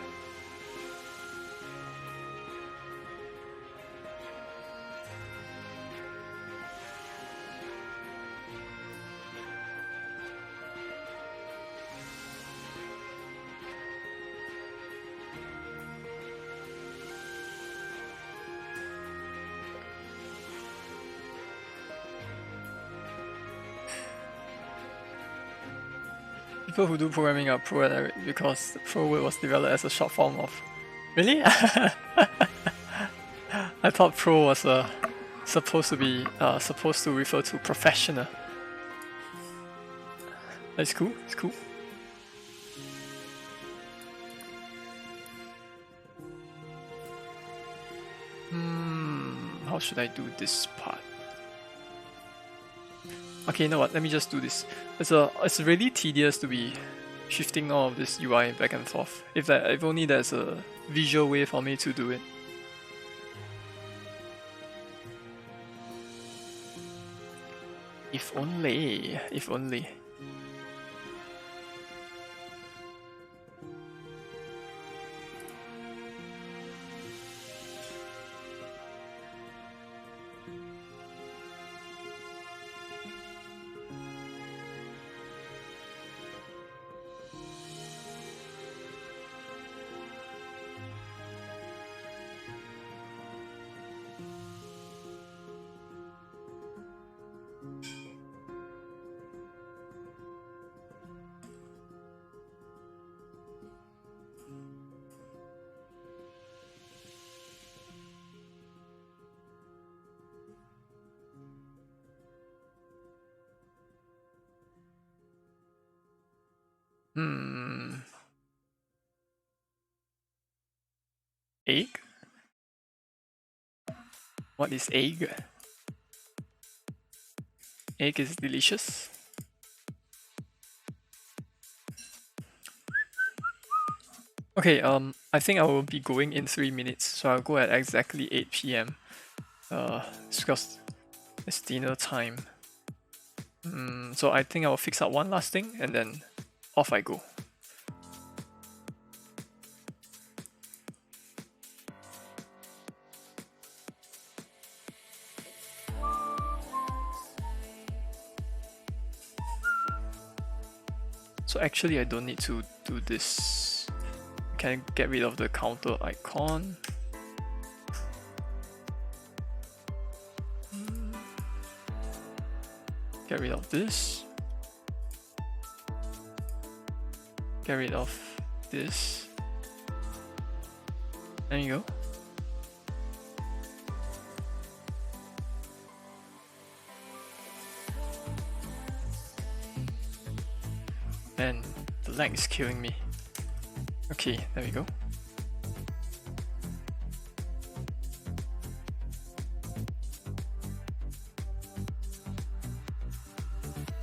People who do programming are pro at it because the pro word was developed as a short form of. Really? I thought pro was supposed to refer to professional. It's cool. It's cool. How should I do this part? Okay, you know what? Let me just do this. It's really tedious to be shifting all of this UI back and forth. If only there's a visual way for me to do it. If only. If only. Egg? What is egg? Egg is delicious. Okay, I think I will be going in 3 minutes, so I'll go at exactly 8 PM. It's because it's dinner time. So I think I'll fix up one last thing and then off I go. So actually I don't need to do this. I can get rid of the counter icon. Get rid of this. Get rid of this. There you go. And the lag is killing me. Okay, there we go.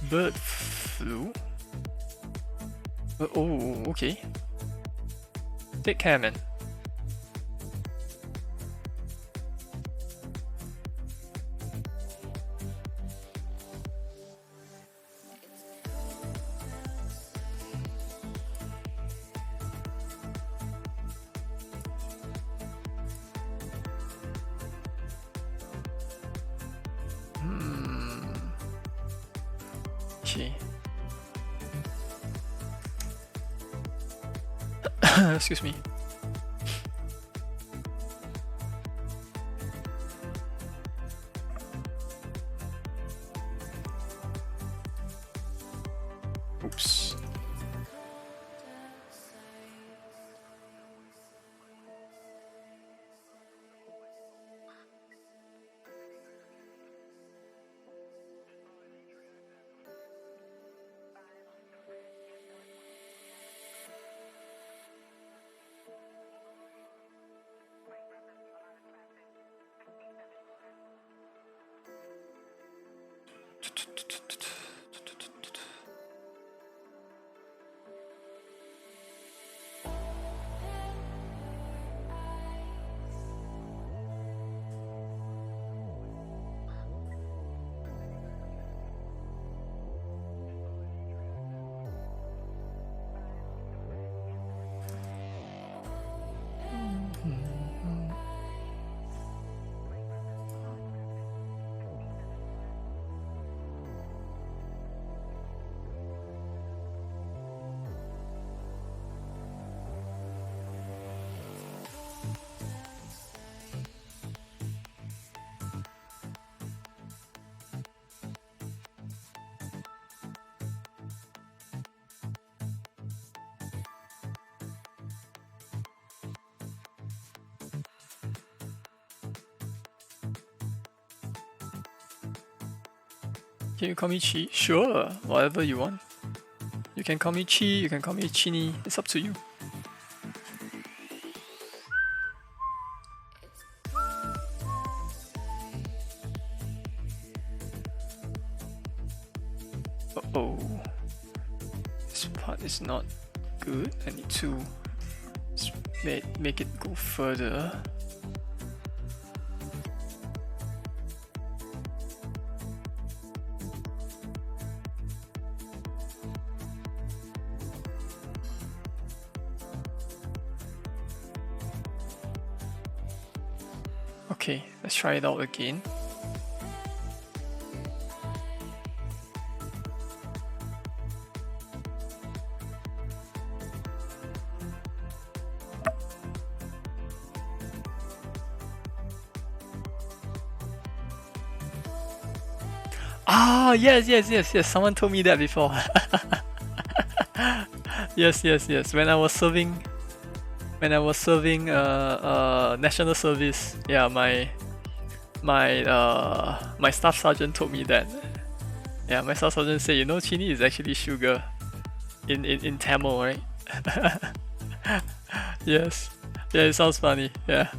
Bird flu? Oh, okay. Take care, man. Okay. Excuse me. Can you call me Chi? Sure, whatever you want. You can call me Chi, you can call me Chini, it's up to you. Uh-oh. This part is not good. I need to make it go further. Okay, let's try it out again. Ah, yes. Someone told me that before. Yes. When I was serving national service, yeah, my staff sergeant told me that. Yeah, my staff sergeant said, you know, chini is actually sugar in Tamil, right? Yes. Yeah, it sounds funny. Yeah.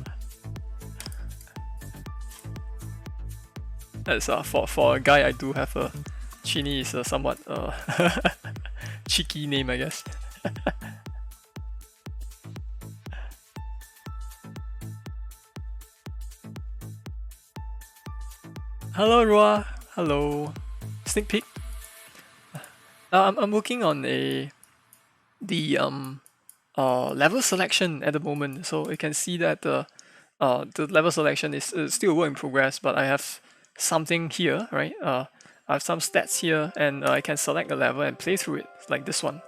That's for a guy, I do have a chini is a somewhat cheeky name, I guess. Hello, Roa. Hello. Sneak peek. I'm working on the level selection at the moment, so you can see that the level selection is still a work in progress. But I have something here, right? I have some stats here, and I can select a level and play through it, like this one.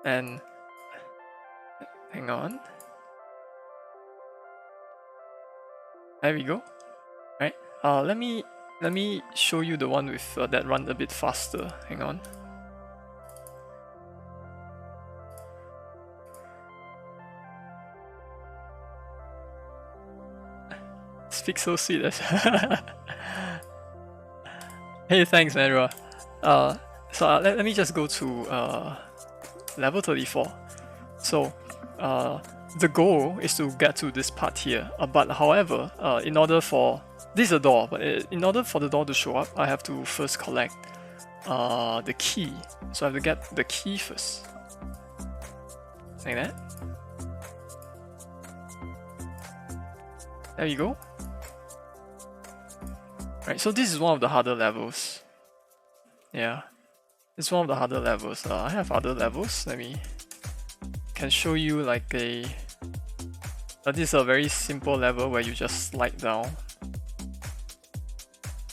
And hang on. There we go. Right. Let me show you the one with that run a bit faster. Hang on. Speak so sweet. Hey, thanks, Manra. So let me just go to level 34. So the goal is to get to this part here. But however, in order for this is a door, but in order for the door to show up, I have to first collect the key. So I have to get the key first. Like that. There you go. Right, so this is one of the harder levels. Yeah, it's one of the harder levels. I have other levels. Let me can show you like a. This is a very simple level where you just slide down.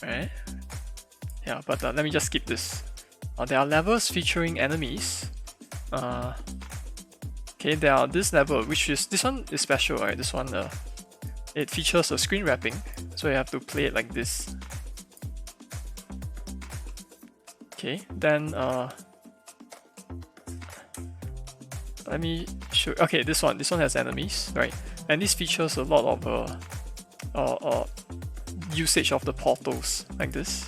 Right? Yeah, but let me just skip this. There are levels featuring enemies. Okay, there are this level, which is this one is special, right? This one, it features a screen wrapping, so you have to play it like this. Okay, then let me show. Okay, this one has enemies, right? And this features a lot of usage of the portals like this.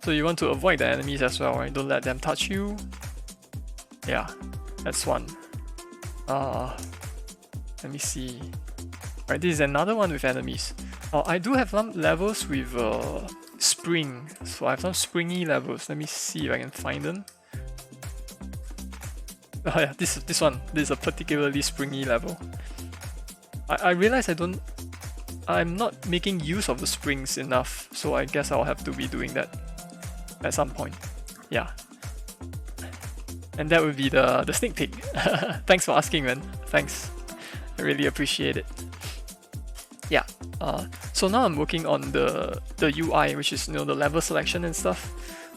So you want to avoid the enemies as well, right? Don't let them touch you. Yeah, that's one. Let me see. Right, this is another one with enemies. I do have some levels with spring, so I have some springy levels. Let me see if I can find them. Oh yeah, this one. This is a particularly springy level. I realize I'm not making use of the springs enough, so I guess I'll have to be doing that at some point. Yeah. And that would be the sneak peek. Thanks for asking, man. Thanks. I really appreciate it. Yeah. So now I'm working on the UI, which is the level selection and stuff.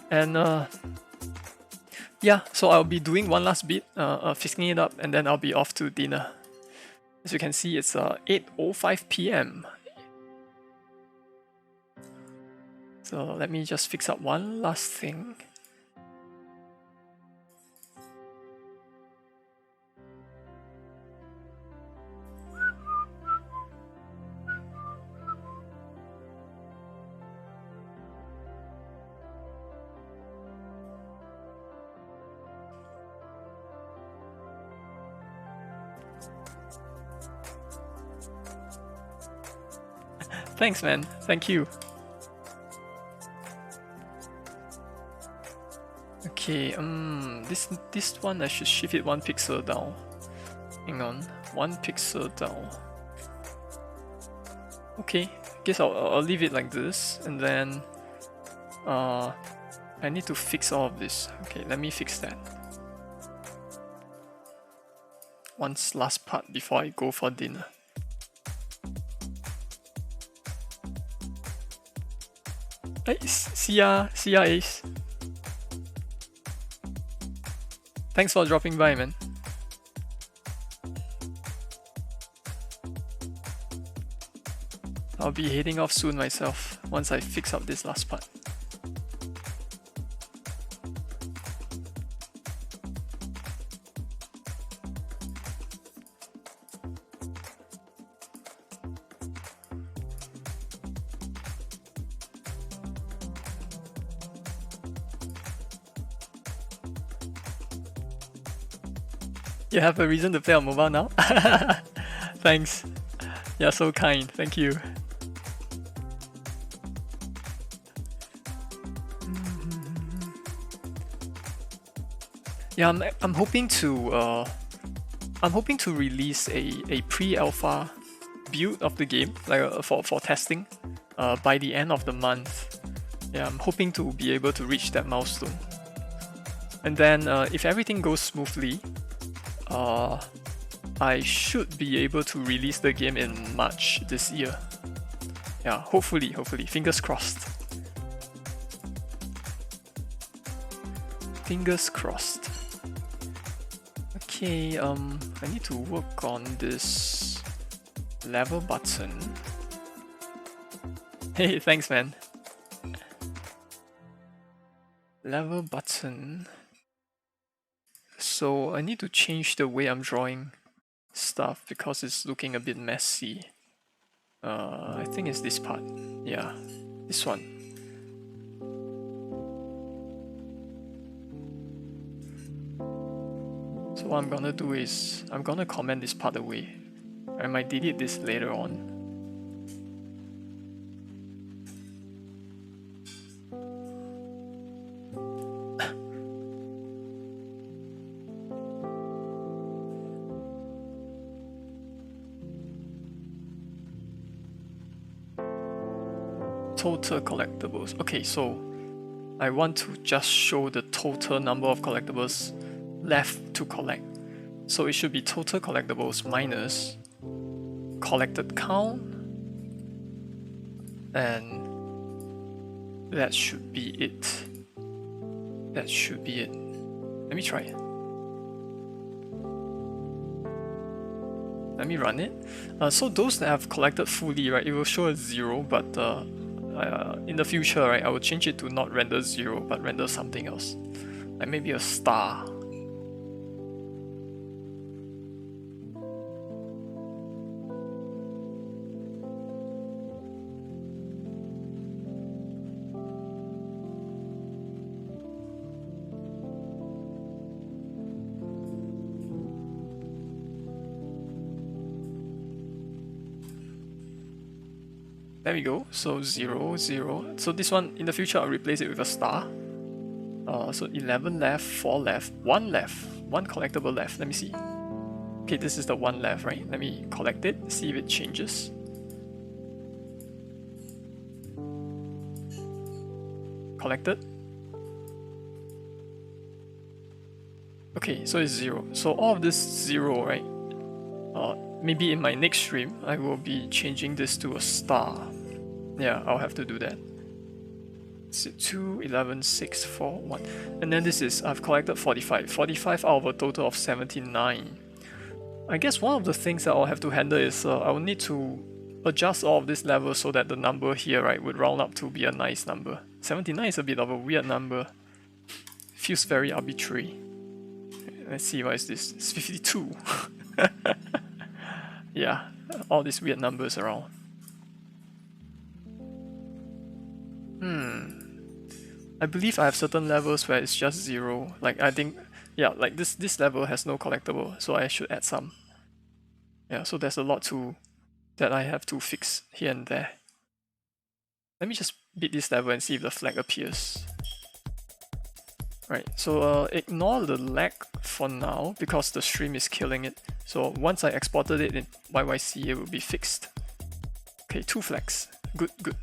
And yeah, so I'll be doing one last bit, fixing it up, and then I'll be off to dinner. As you can see, it's 8:05 p.m. So let me just fix up one last thing. Thanks, man. Thank you. Okay, this one I should shift it 1 pixel down. Hang on, 1 pixel down. Okay, guess I'll leave it like this, and then I need to fix all of this. Okay, let me fix that. One last part before I go for dinner. Hey, see ya Ace. Thanks for dropping by, man. I'll be heading off soon myself, once I fix up this last part. You have a reason to play on mobile now? Thanks. You're so kind. Thank you. Yeah, I'm hoping to release a pre-alpha build of the game, like for testing, by the end of the month. Yeah, I'm hoping to be able to reach that milestone. And then if everything goes smoothly, I should be able to release the game in March this year. Yeah, hopefully, fingers crossed. Fingers crossed. Okay, I need to work on this level button. Hey, thanks, man. Level button. So I need to change the way I'm drawing stuff because it's looking a bit messy. I think it's this part. Yeah, this one. So what I'm gonna do is I'm gonna comment this part away. I might delete this later on. Total collectibles. Okay, so I want to just show the total number of collectibles left to collect. So it should be total collectibles minus collected count, and that should be it. That should be it. Let me try it. Let me run it. So those that have collected fully, right, it will show a 0, but in the future, right, I will change it to not render 0, but render something else, like maybe a star. There we go. So 0, 0. So this one, in the future, I'll replace it with a star. So 11 left, 4 left, 1 left, 1 collectible left. Let me see. Okay, this is the 1 left, right? Let me collect it, see if it changes. Collected. Okay, so it's 0. So all of this 0, right? Maybe in my next stream, I will be changing this to a star. Yeah, I'll have to do that. So 2, 11, 6, 4, 1. And then this is, I've collected 45. 45 out of a total of 79. I guess one of the things that I'll have to handle is I will need to adjust all of this levels so that the number here, right, would round up to be a nice number. 79 is a bit of a weird number. Feels very arbitrary. Let's see, what is this? It's 52. Yeah, all these weird numbers around. I believe I have certain levels where it's just 0. Like, I think, yeah, like this level has no collectible, so I should add some. Yeah, so there's a lot that I have to fix here and there. Let me just beat this level and see if the flag appears. Right, so ignore the lag for now because the stream is killing it. So once I exported it in YYC, it will be fixed. Okay, 2 flags. Good, good.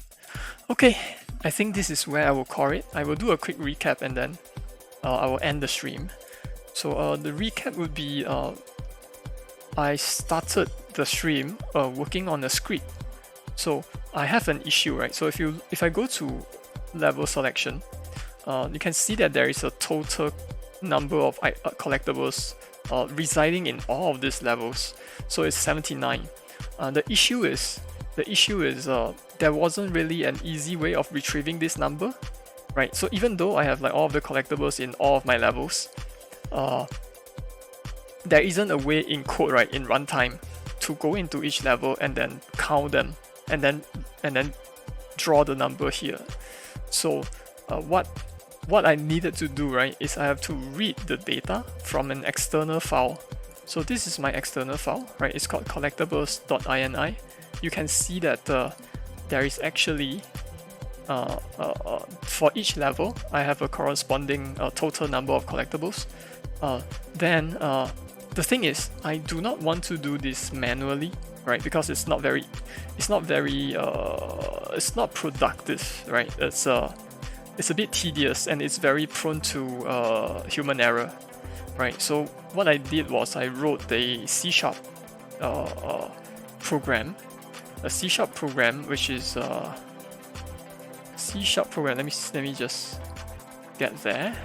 Okay, I think this is where I will call it. I will do a quick recap and then I will end the stream. So the recap would be I started the stream working on a script. So I have an issue, right? So if I go to level selection, you can see that there is a total number of collectibles residing in all of these levels. So it's 79. The issue is there wasn't really an easy way of retrieving this number, right? So even though I have like all of the collectibles in all of my levels, there isn't a way in code, right, in runtime, to go into each level and then count them and then draw the number here. So what I needed to do, right, is I have to read the data from an external file. So this is my external file, right? It's called collectibles.ini. You can see that there is actually for each level I have a corresponding total number of collectibles. Then the thing is, I do not want to do this manually, right? Because it's not productive, right? It's a bit tedious and it's very prone to human error, right? So what I did was I wrote a C# program, which is C# program. Let me just get there.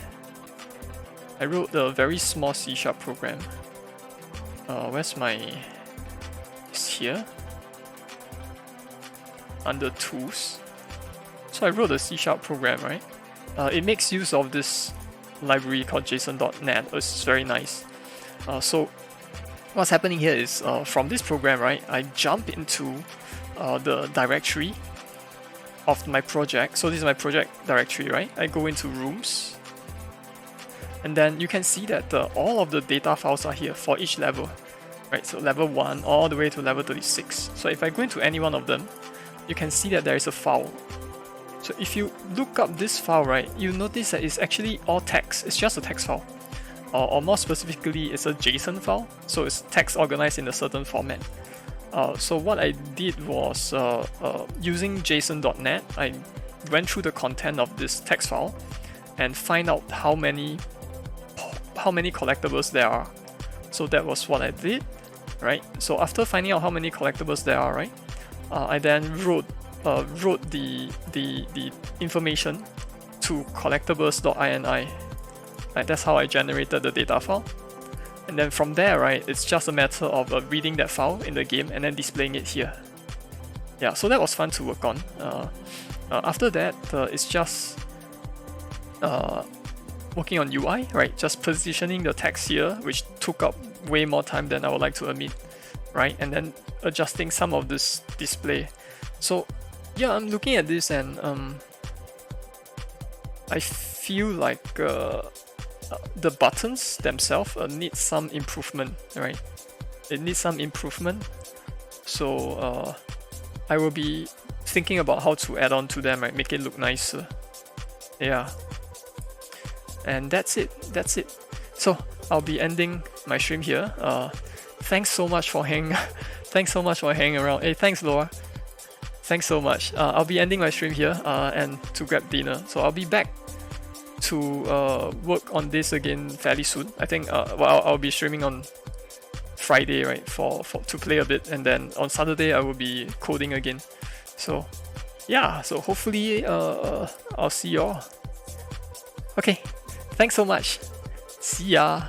I wrote a very small C# program. Where's my? It's here under tools. So I wrote a C# program, right? It makes use of this library called JSON.NET. It's very nice. So what's happening here is from this program, right? I jump into the directory of my project. So this is my project directory, right? I go into rooms, and then you can see that all of the data files are here for each level, right? So level 1 all the way to level 36. So if I go into any one of them, you can see that there is a file. So if you look up this file, right, you notice that it's actually all text. It's just a text file. Or more specifically, it's a JSON file. So it's text organized in a certain format. So what I did was, using JSON.NET, I went through the content of this text file and find out how many collectibles there are. So that was what I did, right? So after finding out how many collectibles there are, right, I then wrote the information to collectibles.ini. Right, that's how I generated the data file. And then from there, right, it's just a matter of reading that file in the game and then displaying it here. Yeah, so that was fun to work on. After that, it's just working on UI, right? Just positioning the text here, which took up way more time than I would like to admit, right? And then adjusting some of this display. So yeah, I'm looking at this and I feel like the buttons themselves need some improvement, right? It needs some improvement. So I will be thinking about how to add on to them, right? Make it look nicer. Yeah. And that's it. So I'll be ending my stream here. Thanks so much for hanging around. Hey, thanks Laura. Thanks so much. I'll be ending my stream here and to grab dinner. So I'll be back to work on this again fairly soon. I think I'll be streaming on Friday, right, for to play a bit, and then on Saturday I will be coding again. So yeah, so hopefully I'll see y'all. Okay, thanks so much. See ya.